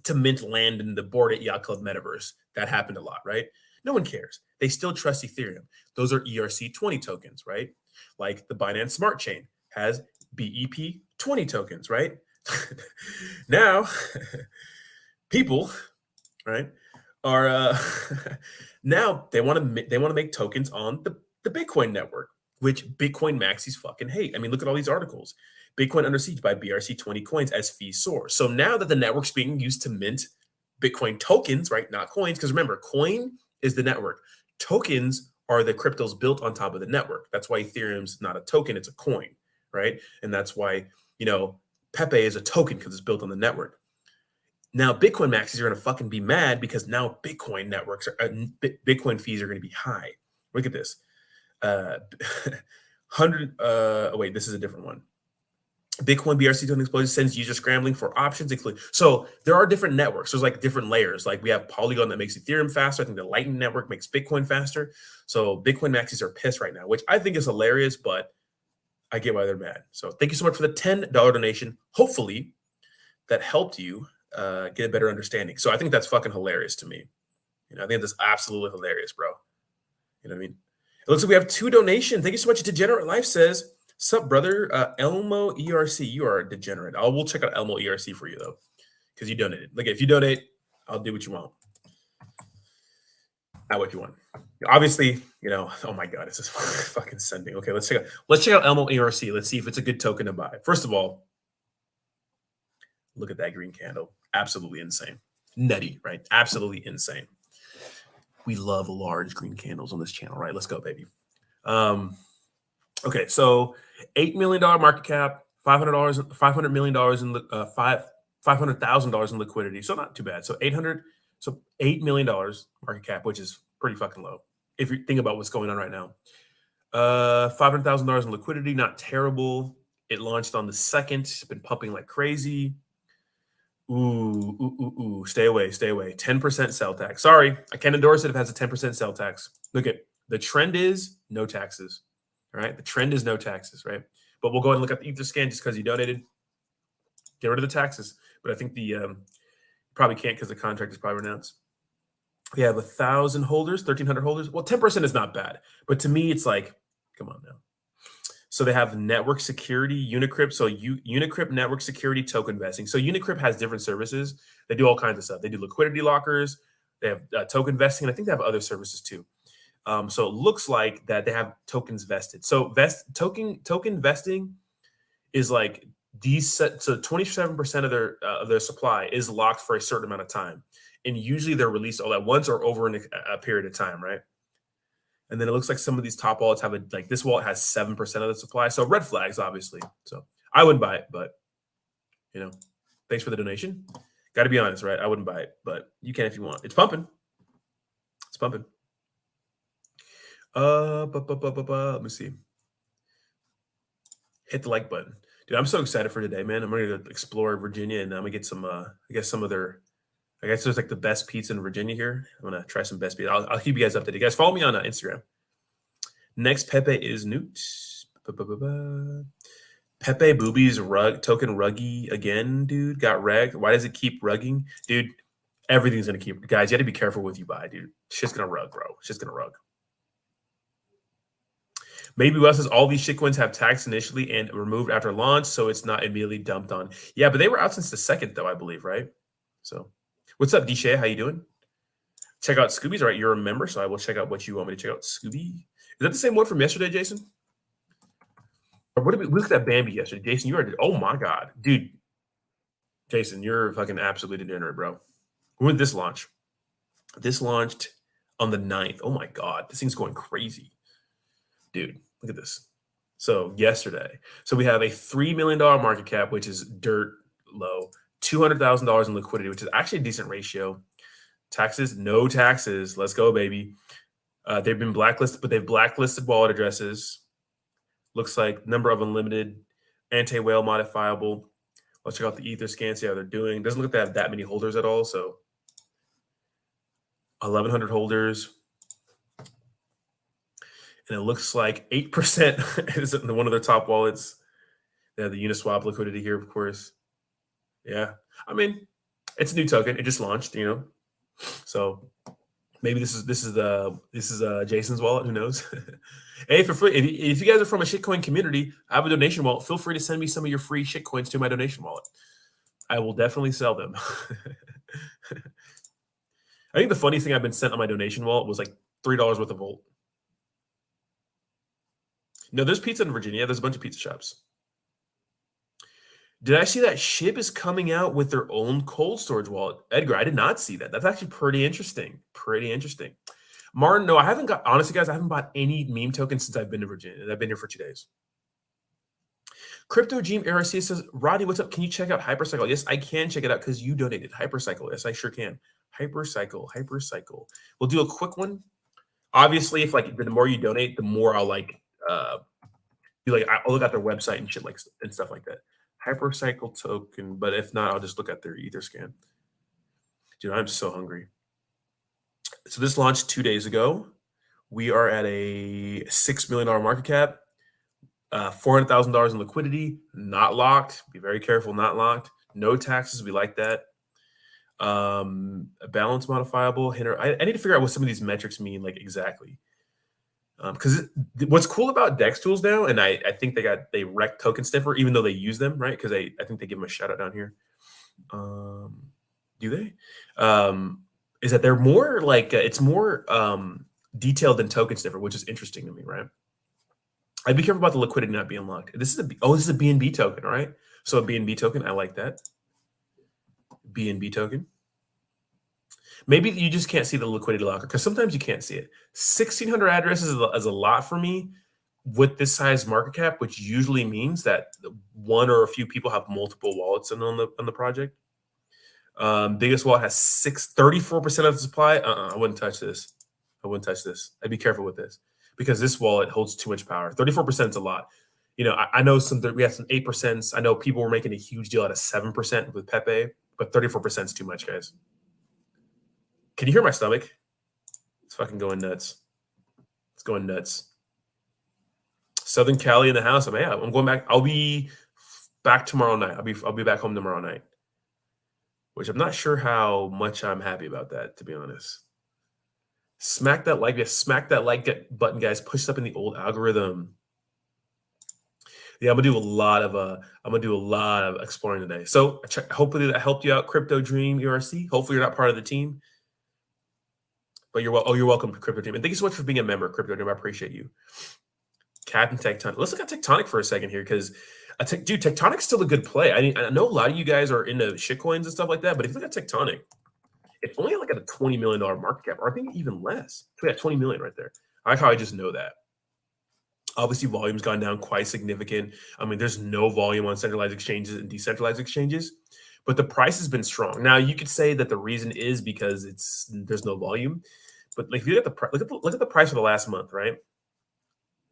to mint land in the Bored Ape Yacht Club metaverse. That happened a lot, right? No one cares. They still trust Ethereum. Those are ERC20 tokens, right? Like the Binance Smart Chain has BEP20 tokens, right? Now, people, right, are now they want to make tokens on the Bitcoin network, which Bitcoin maxis fucking hate. I mean, look at all these articles. Bitcoin under siege by BRC20 coins as fee source. So now that the network's being used to mint Bitcoin tokens, right, not coins, because remember, coin is the network. Tokens are the cryptos built on top of the network. That's why Ethereum's not a token, it's a coin, right? And that's why, Pepe is a token because it's built on the network. Now, Bitcoin maxis are going to fucking be mad because now Bitcoin networks Bitcoin fees are going to be high. Look at this. 100, wait, this is a different one. Bitcoin BRC token explosion sends users scrambling for options. So there are different networks. There's like different layers. Like we have Polygon that makes Ethereum faster. I think the Lightning Network makes Bitcoin faster. So Bitcoin maxis are pissed right now, which I think is hilarious, but I get why they're mad. So thank you so much for the $10 donation. Hopefully that helped you get a better understanding. So I think that's fucking hilarious to me. I think that's absolutely hilarious, bro. You know what I mean? It looks like we have 2 donations. Thank you so much. Degenerate Life says, sup, brother? Elmo ERC, you are a degenerate. We'll check out Elmo ERC for you, though, because you donated. Look, if you donate, I'll do what you want. Not what you want. Obviously, oh my god, it's just fucking sending. Okay, let's check out Elmo ARC. Let's see if it's a good token to buy. First of all, look at that green candle. Absolutely insane. Nutty, right? Absolutely insane. We love large green candles on this channel, right? Let's go, baby. Okay, so $8 million market cap, $500 million in $500,000 in liquidity. So not too bad. So $8 million market cap, which is pretty fucking low if you think about what's going on right now. $500,000 in liquidity, not terrible. It launched on the 2nd, been pumping like crazy. Ooh, stay away. 10% sell tax. Sorry, I can't endorse it if it has a 10% sell tax. Look at the trend is no taxes. All right, the trend is no taxes, right? But we'll go ahead and look at the Etherscan just because you donated. Get rid of the taxes. But I think the probably can't because the contract is probably announced. We have 1,000 holders, 1,300 holders. Well, 10% is not bad, but to me, it's like, come on now. So they have network security, Unicrypt. So Unicrypt network security token vesting. So Unicrypt has different services. They do all kinds of stuff. They do liquidity lockers. They have token vesting. And I think they have other services too. So it looks like that they have tokens vested. So token vesting is like these set. So 27% of their supply is locked for a certain amount of time, and usually they're released all at once or over a period of time, right? And then it looks like some of these top wallets have like this wallet has 7% of the supply. So red flags, obviously. So I wouldn't buy it, but thanks for the donation. Got to be honest, right? I wouldn't buy it, but you can if you want. It's pumping. It's pumping. Let me see. Hit the like button. Dude, I'm so excited for today, man. I'm ready to explore Virginia, and I'm gonna get some I guess there's like the best pizza in Virginia here. I'm gonna try some best pizza. I'll keep you guys updated. Guys, follow me on Instagram. Next, Pepe is Newt. Pepe Boobies token ruggy again, dude. Got regged. Why does it keep rugging? Dude, everything's gonna keep. Guys, you have to be careful with you buy, dude. Shit's gonna rug, bro. Shit's gonna rug. Maybe Wes says all these shitcoins have tax initially and removed after launch, so it's not immediately dumped on. Yeah, but they were out since the 2nd, though, I believe, right? So, what's up, Dishay? How you doing? Check out Scooby's. All right, you're a member, so I will check out what you want me to check out. Scooby. Is that the same one from yesterday, Jason? Or what did we look at that Bambi yesterday? Jason, you are. Oh my god, dude. Jason, you're fucking absolutely degenerate, bro. When did this launch? This launched on the 9th. Oh my god, this thing's going crazy. Dude, look at this. So yesterday, we have a $3 million market cap, which is dirt low, $200,000 in liquidity, which is actually a decent ratio. Taxes, no taxes. Let's go, baby. They've been blacklisted, but they've blacklisted wallet addresses. Looks like number of unlimited, anti-whale modifiable. Let's check out the Etherscan, see how they're doing. Doesn't look like they have that many holders at all. So 1,100 holders. And it looks like 8% is one of their top wallets. They have the Uniswap liquidity here, of course. Yeah. I mean, it's a new token. It just launched, So maybe this is Jason's wallet. Who knows? Hey, for free, if you guys are from a shitcoin community, I have a donation wallet. Feel free to send me some of your free shitcoins to my donation wallet. I will definitely sell them. I think the funniest thing I've been sent on my donation wallet was like $3 worth of Volt. No, there's pizza in Virginia. There's a bunch of pizza shops. Did I see that SHIB is coming out with their own cold storage wallet? Edgar, I did not see that. That's actually pretty interesting. Martin, no, I haven't got, honestly, guys, I haven't bought any meme tokens since I've been to Virginia. I've been here for 2 days. Crypto Gene RC says, Rodney, what's up? Can you check out Hypercycle? Yes, I can check it out because you donated. Hypercycle. Yes, I sure can. Hypercycle. We'll do a quick one. Obviously, if the more you donate, the more I'll I'll look at their website and shit and stuff like that. Hypercycle token, but if not, I'll just look at their Etherscan. Dude, I'm so hungry. So this launched 2 days ago. We are at a $6 million market cap, $400,000 in liquidity, not locked. Be very careful, not locked. No taxes. We like that. A balance modifiable. I need to figure out what some of these metrics mean exactly. Because what's cool about Dex tools now, and I think they wrecked Token Sniffer, even though they use them, right? Because I think they give them a shout out down here. Do they? is that they're more like it's more detailed than token sniffer, which is interesting to me, right? I'd be careful about the liquidity not being locked. This is a BNB token, all right? So a BNB token, I like that. BNB token. Maybe you just can't see the liquidity locker because sometimes you can't see it. 1,600 addresses is a lot for me with this size market cap, which usually means that one or a few people have multiple wallets on the project. Biggest wallet has 34% of the supply. I wouldn't touch this. I wouldn't touch this. I'd be careful with this because this wallet holds too much power. 34% is a lot. You know, I know we have some 8%. I know people were making a huge deal out of 7% with Pepe, but 34% is too much, guys. Can you hear my stomach? It's fucking going nuts. It's going nuts. Southern Cali in the house. I'm going back. I'll be back tomorrow night. I'll be back home tomorrow night. Which I'm not sure how much I'm happy about that, to be honest. Smack that like button, guys. Push it up in the old algorithm. Yeah, I'm gonna do a lot of exploring today. So hopefully that helped you out, Crypto Dream ERC. Hopefully you're not part of the team. But you're welcome, Crypto Dream. And thank you so much for being a member, Crypto Dream. I appreciate you. Captain Tectonic. Let's look at Tectonic for a second here, because dude, Tectonic's still a good play. I know a lot of you guys are into shitcoins and stuff like that, but if you look at Tectonic, it's only like at a $20 million market cap, or I think even less. So yeah, 20 million right there. I like how I just know that. Obviously, volume's gone down quite significant. I mean, there's no volume on centralized exchanges and decentralized exchanges, but the price has been strong. Now, you could say that the reason is because there's no volume, but like if you look at the price for the last month, right?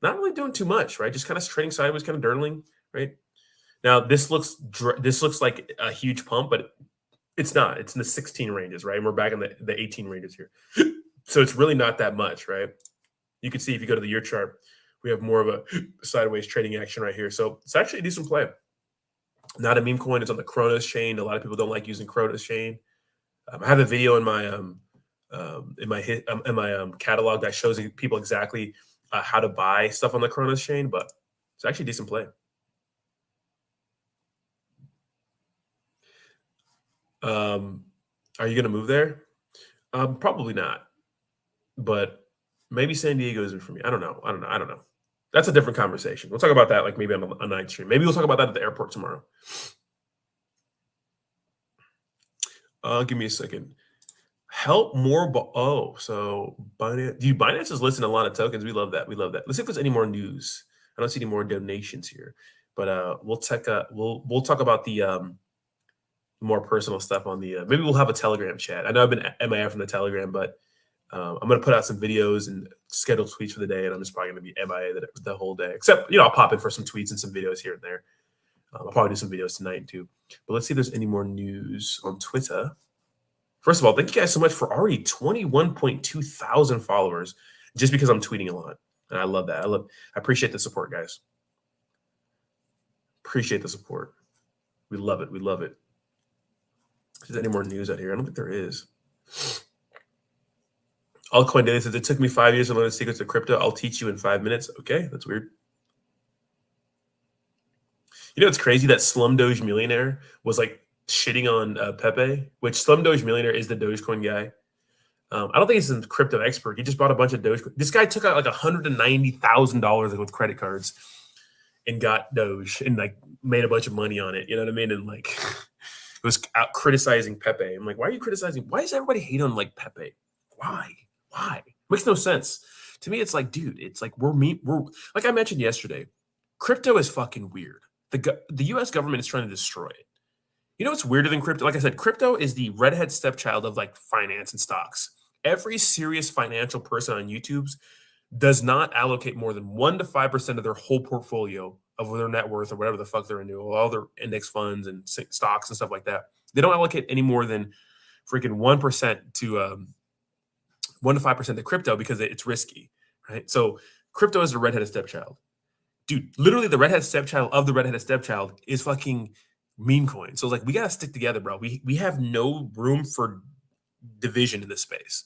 Not really doing too much, right? Just kind of trading sideways, kind of dirtling, right? Now, this looks like a huge pump, but it's not. It's in the 16 ranges, right? And we're back in the 18 ranges here. So it's really not that much, right? You can see if you go to the year chart, we have more of a sideways trading action right here. So it's actually a decent play. Not a meme coin. It's on the Kronos chain. A lot of people don't like using Kronos chain. I have a video in my catalog that shows people exactly how to buy stuff on the Kronos chain, but it's actually a decent play. Are you going to move there? Probably not, but maybe San Diego isn't for me. I don't know. That's a different conversation. We'll talk about that like maybe on a night stream. Maybe we'll talk about that at the airport tomorrow. Give me a second. Help more. So Binance. Binance is listing a lot of tokens. We love that. Let's see if there's any more news. I don't see any more donations here, but we'll talk about the more personal stuff on the. Maybe we'll have a Telegram chat. I know I've been MIA from the Telegram, but I'm gonna put out some videos and schedule tweets for the day, and I'm just probably gonna be MIA the whole day. Except I'll pop in for some tweets and some videos here and there. I'll probably do some videos tonight too. But let's see if there's any more news on Twitter. First of all, thank you guys so much for already 21.2 thousand followers just because I'm tweeting a lot. And I love that. I appreciate the support, guys. Appreciate the support. We love it. Is there any more news out here? I don't think there is. Altcoin Daily says, it took me 5 years to learn the secrets of crypto. I'll teach you in 5 minutes. Okay, that's weird. It's crazy that Slum Doge Millionaire was like shitting on Pepe, which Slum Doge Millionaire is the Dogecoin guy. I don't think he's a crypto expert. He just bought a bunch of Doge. This guy took out like $190,000 with credit cards and got Doge and like made a bunch of money on it. You know what I mean? And like was out criticizing Pepe. I'm like, why are you criticizing? Why does everybody hate on like Pepe? Why? Makes no sense. To me, it's like, dude, it's like we're like I mentioned yesterday, crypto is fucking weird. The US government is trying to destroy it. You know what's weirder than crypto? Like I said, crypto is the redhead stepchild of like finance and stocks. Every serious financial person on YouTube does not allocate more than 1 to 5% of their whole portfolio of their net worth or whatever the fuck they're into, all their index funds and stocks and stuff like that. They don't allocate any more than freaking 1% to 1 to 5% to crypto because it's risky, right? So crypto is the redheaded stepchild. Dude, literally the redheaded stepchild of the redheaded stepchild is fucking meme coin. So like we gotta stick together, bro. We have no room for division in this space.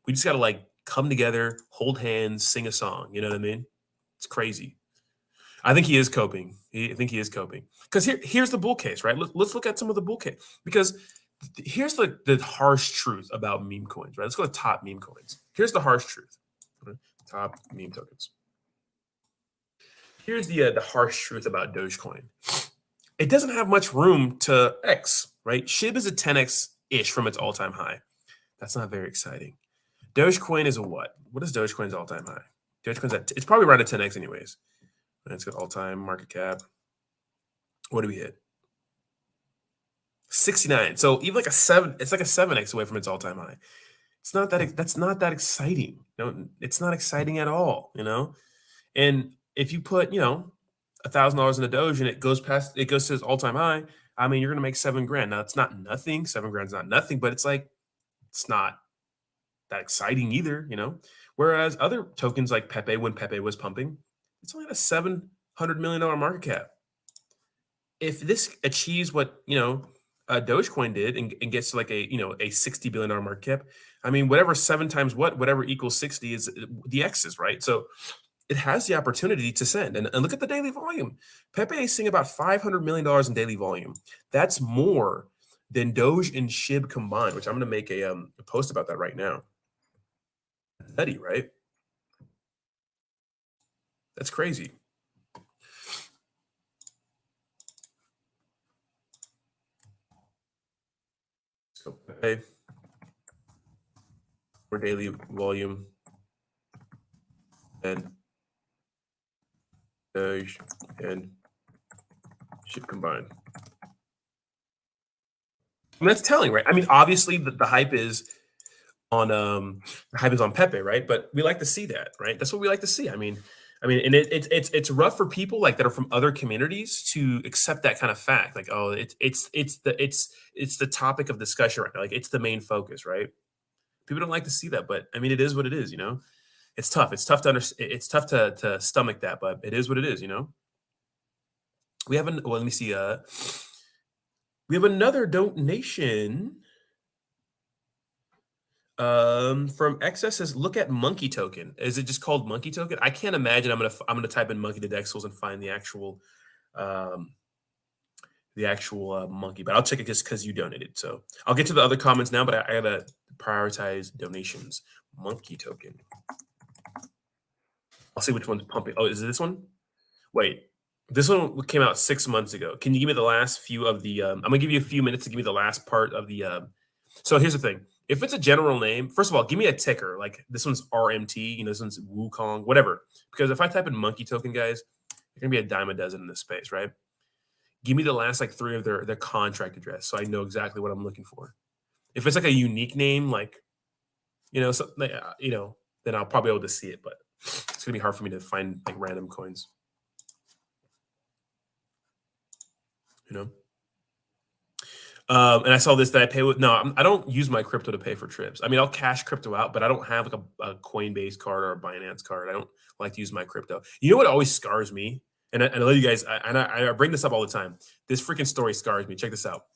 We just gotta like come together, hold hands, sing a song. You know what I mean? It's crazy. I think he is coping. I think he is coping. Because here's the bull case, right? Let's look at some of the bull case. Because here's the harsh truth about meme coins, right? Let's go to top meme coins. Here's the harsh truth. Okay? Top meme tokens. Here's the harsh truth about Dogecoin. It doesn't have much room to X, right? SHIB is a 10x ish from its all-time high. That's not very exciting. Dogecoin is a what? What is Dogecoin's all-time high? Dogecoin's it's probably around a 10x anyways. Let's go all-time market cap. What do we hit? 69. So even like a 7, it's like a 7x away from its all-time high. It's not that that's not that exciting. No, it's not exciting at all, you know? And if you put, $1,000 in a Doge and it goes to its all-time high, I mean, you're gonna make 7 grand. Now it's not nothing. 7 grand's not nothing, but it's like it's not that exciting either, Whereas other tokens like Pepe, when Pepe was pumping, it's only at a $700 million market cap. If this achieves what Dogecoin did and gets to like a $60 billion market cap, I mean, whatever 7 times whatever equals 60 is the X's, right? So it has the opportunity to send. And look at the daily volume. Pepe is seeing about $500 million in daily volume. That's more than Doge and SHIB combined, which I'm going to make a post about that right now. Nutty, right? That's crazy. So Pepe, more daily volume, and Doge and SHIB combined. And that's telling, right? I mean, obviously the hype is on Pepe, right? But we like to see that, right? That's what we like to see. I mean, and it's rough for people like that are from other communities to accept that kind of fact. Like, oh, it's the topic of discussion right now. Like, it's the main focus, right? People don't like to see that, but I mean, it is what it is. It's tough. It's tough to understand. It's tough to stomach that, but it is what it is. We have let me see. We have another donation. From XS says, look at monkey token. Is it just called monkey token? I can't imagine. I'm gonna type in monkey to Dexels and find the actual monkey, but I'll check it just because you donated. So I'll get to the other comments now, but I gotta prioritize donations. Monkey token. I'll see which one's pumping. Oh, is it this one? Wait, this one came out 6 months ago. Can you give me the last few of the? I'm gonna give you a few minutes to give me the last part of the. So here's the thing. If it's a general name, first of all, give me a ticker. Like this one's RMT, this one's Wukong, whatever. Because if I type in monkey token, guys, there's gonna be a dime a dozen in this space, right? Give me the last like 3 of their contract address, so I know exactly what I'm looking for. If it's like a unique name, like then I'll probably be able to see it, but it's gonna be hard for me to find like random coins. And I saw this that I pay with. No, I don't use my crypto to pay for trips. I mean, I'll cash crypto out, but I don't have like a Coinbase card or a Binance card. I don't like to use my crypto. You know what always scars me? And I let you guys, I bring this up all the time. This freaking story scars me. Check this out.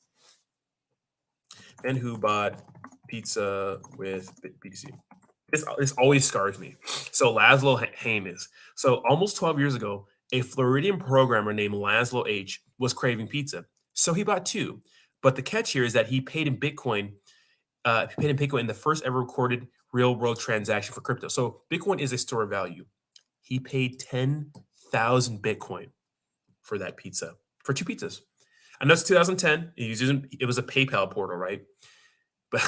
And who bought pizza with BTC? This always scars me. So Laszlo Haynes. So almost 12 years ago, a Floridian programmer named Laszlo H was craving pizza. So he bought 2. But the catch here is that he paid in Bitcoin. He paid in Bitcoin in the first ever recorded real-world transaction for crypto. So Bitcoin is a store of value. He paid 10,000 Bitcoin for that pizza, for 2 pizzas. I know it's 2010. It was a PayPal portal, right? But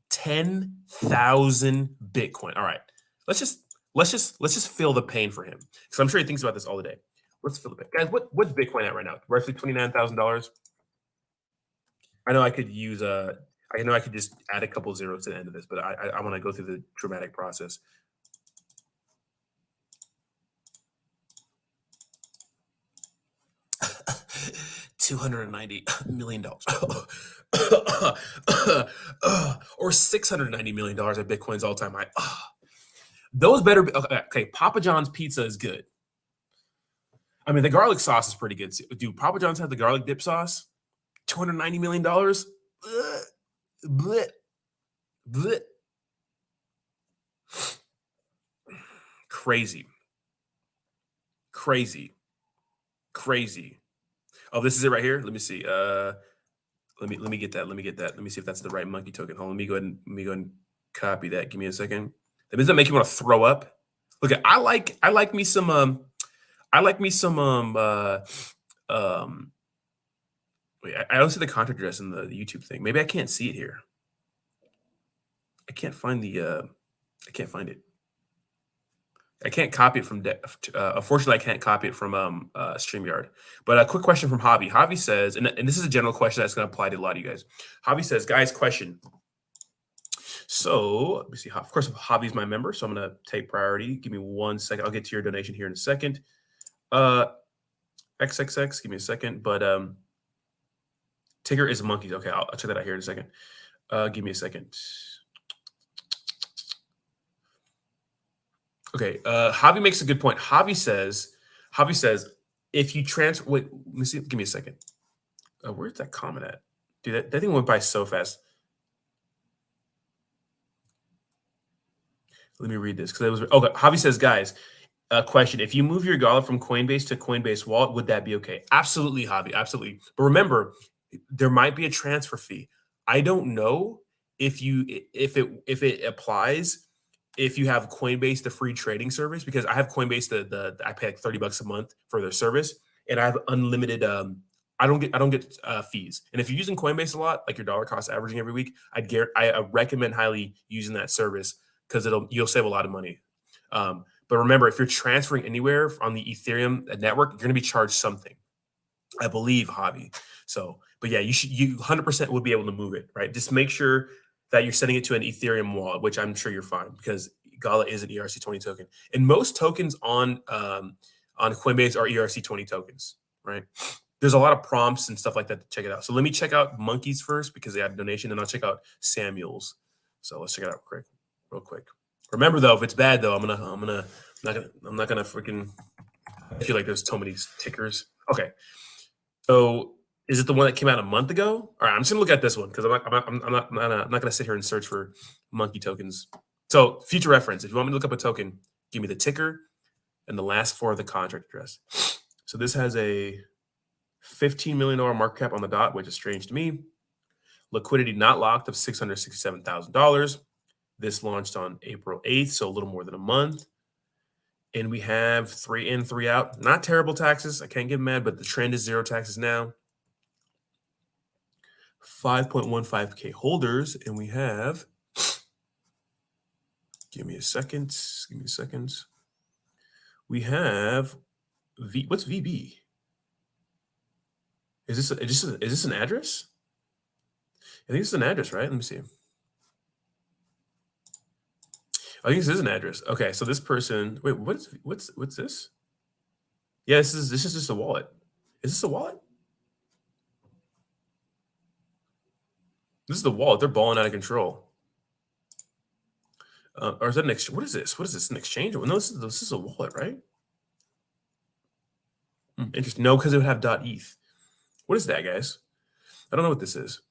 10,000 Bitcoin. All right, let's just feel the pain for him because I'm sure he thinks about this all the day. Let's feel the pain, guys. What's Bitcoin at right now? Roughly $29,000. I know I could use I know I could just add a couple zeros to the end of this, but I want to go through the dramatic process. $290 million or $690 million at Bitcoin's all-time high. Those better be okay. Papa John's pizza is good. I mean, the garlic sauce is pretty good. Dude, Papa John's had the garlic dip sauce. $290 million. Bleh. Bleh. Crazy. Oh, this is it right here. Let me see. Let me get that. Let me get that. Let me see if that's the right monkey token. Hold on. Let me go ahead and copy that. Give me a second. Does that make you want to throw up? Look, I like me some um wait, I don't see the contract address in the YouTube thing. Maybe I can't see it here. I can't find I can't find it. I can't copy it from unfortunately I can't copy it from StreamYard. But a quick question from Javi. Javi says, and this is a general question that's going to apply to a lot of you guys. Javi says, guys, question. So let me see. Of course, Javi's my member, so I'm going to take priority. Give me 1 second. I'll get to your donation here in a second. XXX, give me a second. But Tigger is monkeys. Okay, I'll check that out here in a second. Give me a second. Okay, Javi makes a good point. Javi says, if you transfer, wait, let me see. Give me a second. Where's that comment at? Dude, that thing went by so fast. Let me read this because it was okay. Javi says, guys, question: if you move your Gala from Coinbase to Coinbase Wallet, would that be okay? Absolutely, Javi, absolutely. But remember, there might be a transfer fee. I don't know if it applies if you have Coinbase, the free trading service, because I have Coinbase, I pay like $30 a month for their service, and I have unlimited. I don't get fees. And if you're using Coinbase a lot, like your dollar cost averaging every week, I recommend highly using that service because you'll save a lot of money. But remember, if you're transferring anywhere on the Ethereum network, you're going to be charged something, I believe, Javi. So, but yeah, you 100% would be able to move it, right? Just make sure that you're sending it to an Ethereum wallet, which I'm sure you're fine because Gala is an ERC20 token, and most tokens on Coinbase are ERC20 tokens, right? There's a lot of prompts and stuff like that to check it out. So let me check out Monkeys first because they had a donation, and I'll check out Samuel's. So let's check it out real quick. Remember though, if it's bad though, I'm not gonna freaking. I feel like there's so many tickers. Okay, so is it the one that came out a month ago? All right, I'm just gonna look at this one because I'm not gonna sit here and search for monkey tokens. So future reference, if you want me to look up a token, give me the ticker and the last 4 of the contract address. So this has a $15 million market cap on the dot, which is strange to me. Liquidity not locked of $667,000. This launched on April 8th, so a little more than a month. And we have 3 in, 3 out. Not terrible taxes. I can't get mad, but the trend is 0 taxes now. 5.15K holders, and we have, give me a second. We have what's VB? Is this an address? I think it's an address, right? Let me see. I think this is an address. Okay, so this person, wait, what's this? Yeah, this is just a wallet. Is this a wallet? This is the wallet. They're balling out of control. Or is that an exchange? What is this? What is this? An exchange? No, this is a wallet, right? Interesting. No, because it would have .eth. What is that, guys? I don't know what this is.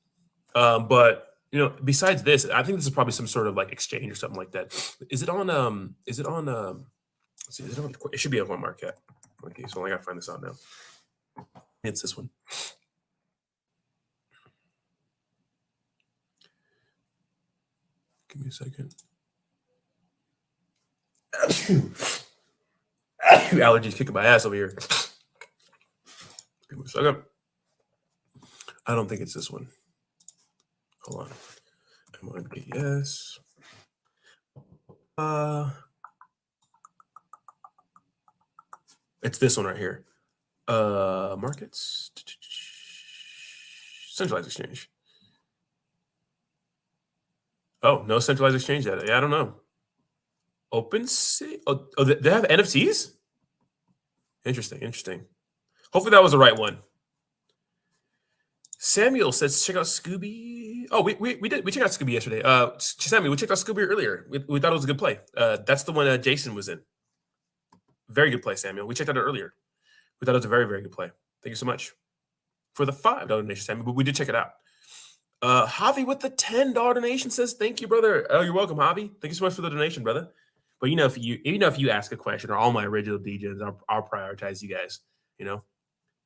But besides this, I think this is probably some sort of like exchange or something like that. Is it on? Let's see, it should be on CoinMarket. Okay, so I gotta find this out now. It's this one. Give me a second. Allergies kicking my ass over here. Give me a second. I don't think it's this one. Hold on. MRBS. It's this one right here. Markets. Centralized exchange. Oh, no centralized exchange data. Yeah, I don't know. OpenSea. Oh, they have NFTs? Interesting. Hopefully that was the right one. Samuel says, check out Scooby. Oh, we checked out Scooby yesterday. Samuel, we checked out Scooby earlier. We thought it was a good play. That's the one Jason was in. Very good play, Samuel. We checked out it earlier. We thought it was a very, very good play. Thank you so much for the $5 donation, Samuel. But we did check it out. Javi with the $10 donation says, thank you, brother. Oh, you're welcome, Javi. Thank you so much for the donation, brother. But if you ask a question or all my original DJs, I'll prioritize you guys.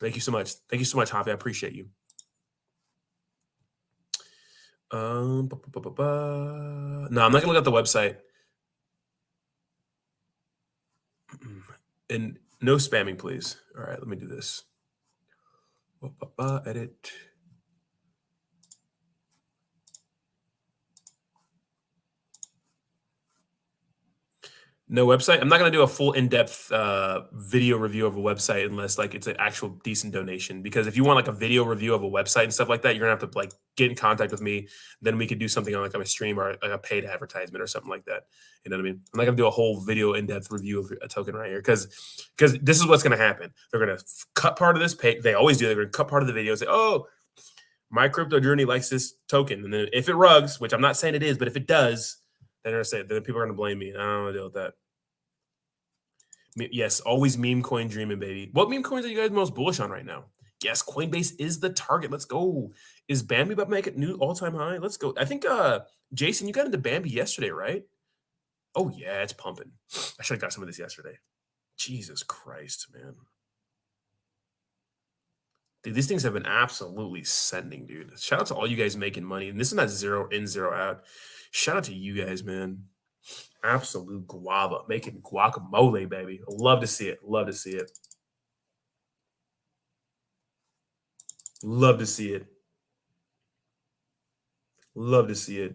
Thank you so much. Thank you so much, Javi. I appreciate you. No, I'm not gonna look at the website. And no spamming, please. All right, let me do this. Edit. No website. I'm not gonna do a full in-depth video review of a website unless like it's an actual decent donation. Because if you want like a video review of a website and stuff like that, you're gonna have to like get in contact with me. Then we could do something on like a stream or like a paid advertisement or something like that. You know what I mean? I'm not gonna do a whole video in-depth review of a token right here because this is what's gonna happen. They're gonna cut part of this page. They always do. They're gonna cut part of the video and say, "Oh, my crypto journey likes this token," and then if it rugs, which I'm not saying it is, but if it does, then they're gonna say then people are gonna blame me. I don't want to deal with that. Yes, always meme coin dreaming, baby. What meme coins are you guys most bullish on right now? Yes, Coinbase is the target. Let's go. Is Bambi about to make a new all-time high? Let's go. I think Jason, you got into Bambi yesterday, right? Oh yeah, it's pumping. I should have got some of this yesterday. Jesus Christ, man. Dude, these things have been absolutely sending, dude. Shout out to all you guys making money. And this is not zero in, zero out. Shout out to you guys, man. Absolute guava, making guacamole, baby. Love to see it. Love to see it. Love to see it. Love to see it.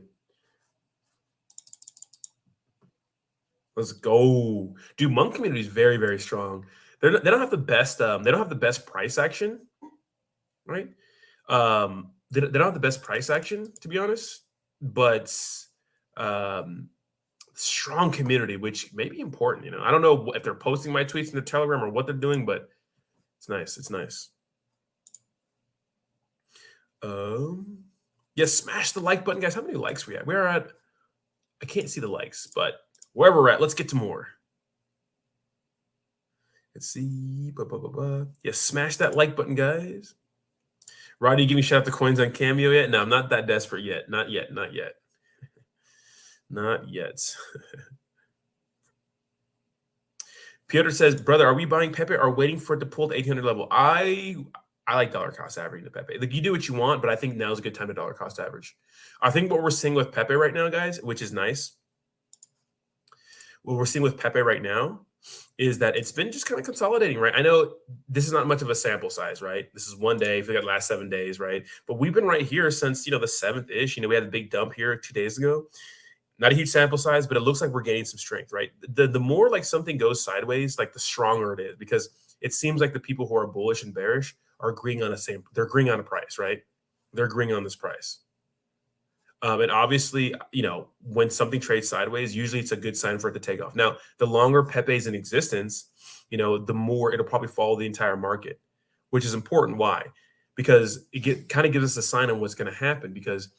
Let's go, dude. Monk community is very, very strong. They don't have the best. They don't have the best price action, right? They don't have the best price action, to be honest. But strong community, which may be important. You know, I don't know if they're posting my tweets in the Telegram or what they're doing, but it's nice. It's nice. Yeah, smash the like button, guys. How many likes we at? We're at. I can't see the likes, but wherever we're at, let's get to more. Let's see. Yeah, smash that like button, guys. Roddy, give me shout out the coins on Cameo yet? No, I'm not that desperate yet. Not yet. Not yet. Not yet. Piotr says, brother, are we buying Pepe or waiting for it to pull the 800 level? I like dollar cost averaging the Pepe. Like you do what you want, but I think now's a good time to dollar cost average. I think what we're seeing with Pepe right now, guys, which is nice. What we're seeing with Pepe right now is that it's been just kind of consolidating, right? I know this is not much of a sample size, right? This is one day, if we got last 7 days, right? But we've been right here since, the 7th-ish. We had a big dump here 2 days ago. Not a huge sample size, but it looks like we're gaining some strength, right? The more like something goes sideways, like the stronger it is, because it seems like the people who are bullish and bearish are agreeing on they're agreeing on a price, right? They're agreeing on this price. And obviously, when something trades sideways, usually it's a good sign for it to take off. Now, the longer Pepe's in existence, the more it'll probably follow the entire market, which is important. Why? Because it kind of gives us a sign on what's going to happen. Because,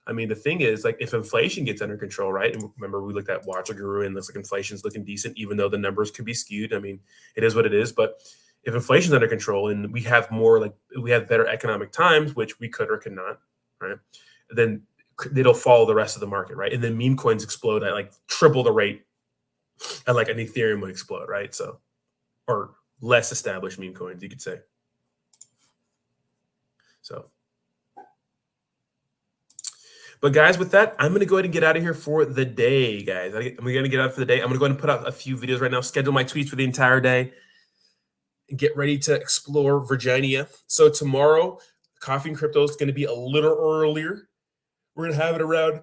the thing is, like, if inflation gets under control, right? And remember, we looked at Watcher Guru and looks like inflation's looking decent, even though the numbers could be skewed. It is what it is. But if inflation's under control and we have better economic times, which we could or could not, right? Then it'll follow the rest of the market, right? And then meme coins explode at like triple the rate and like an Ethereum would explode, right? So, or less established meme coins, you could say. So, but guys, with that, I'm going to go ahead and get out of here for the day, guys. I'm going to get out for the day. I'm going to go ahead and put out a few videos right now, schedule my tweets for the entire day, and get ready to explore Virginia. So tomorrow, Coffee and Crypto is going to be a little earlier. We're going to have it around,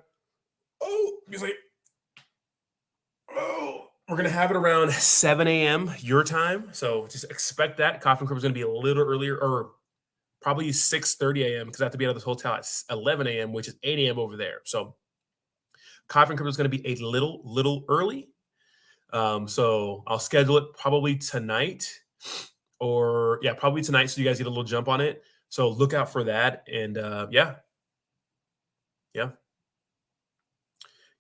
we're going to have it around 7 a.m. your time. So just expect that. Coffee and Crypto is going to be a little earlier, or probably 6:30 a.m. because I have to be out of this hotel at 11 a.m., which is 8 a.m. over there. So Coffee and Crypto is going to be a little early. So I'll schedule it probably tonight probably tonight. So you guys get a little jump on it. So look out for that. And yeah.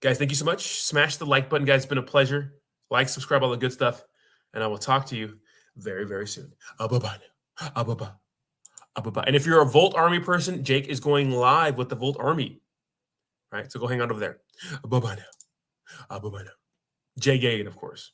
Guys, thank you so much. Smash the like button, guys. It's been a pleasure. Like, subscribe, all the good stuff. And I will talk to you very, very soon. Bye-bye. And if you're a Volt Army person, Jake is going live with the Volt Army. All right, so go hang out over there. Bye-bye now. Jay Gagan, of course.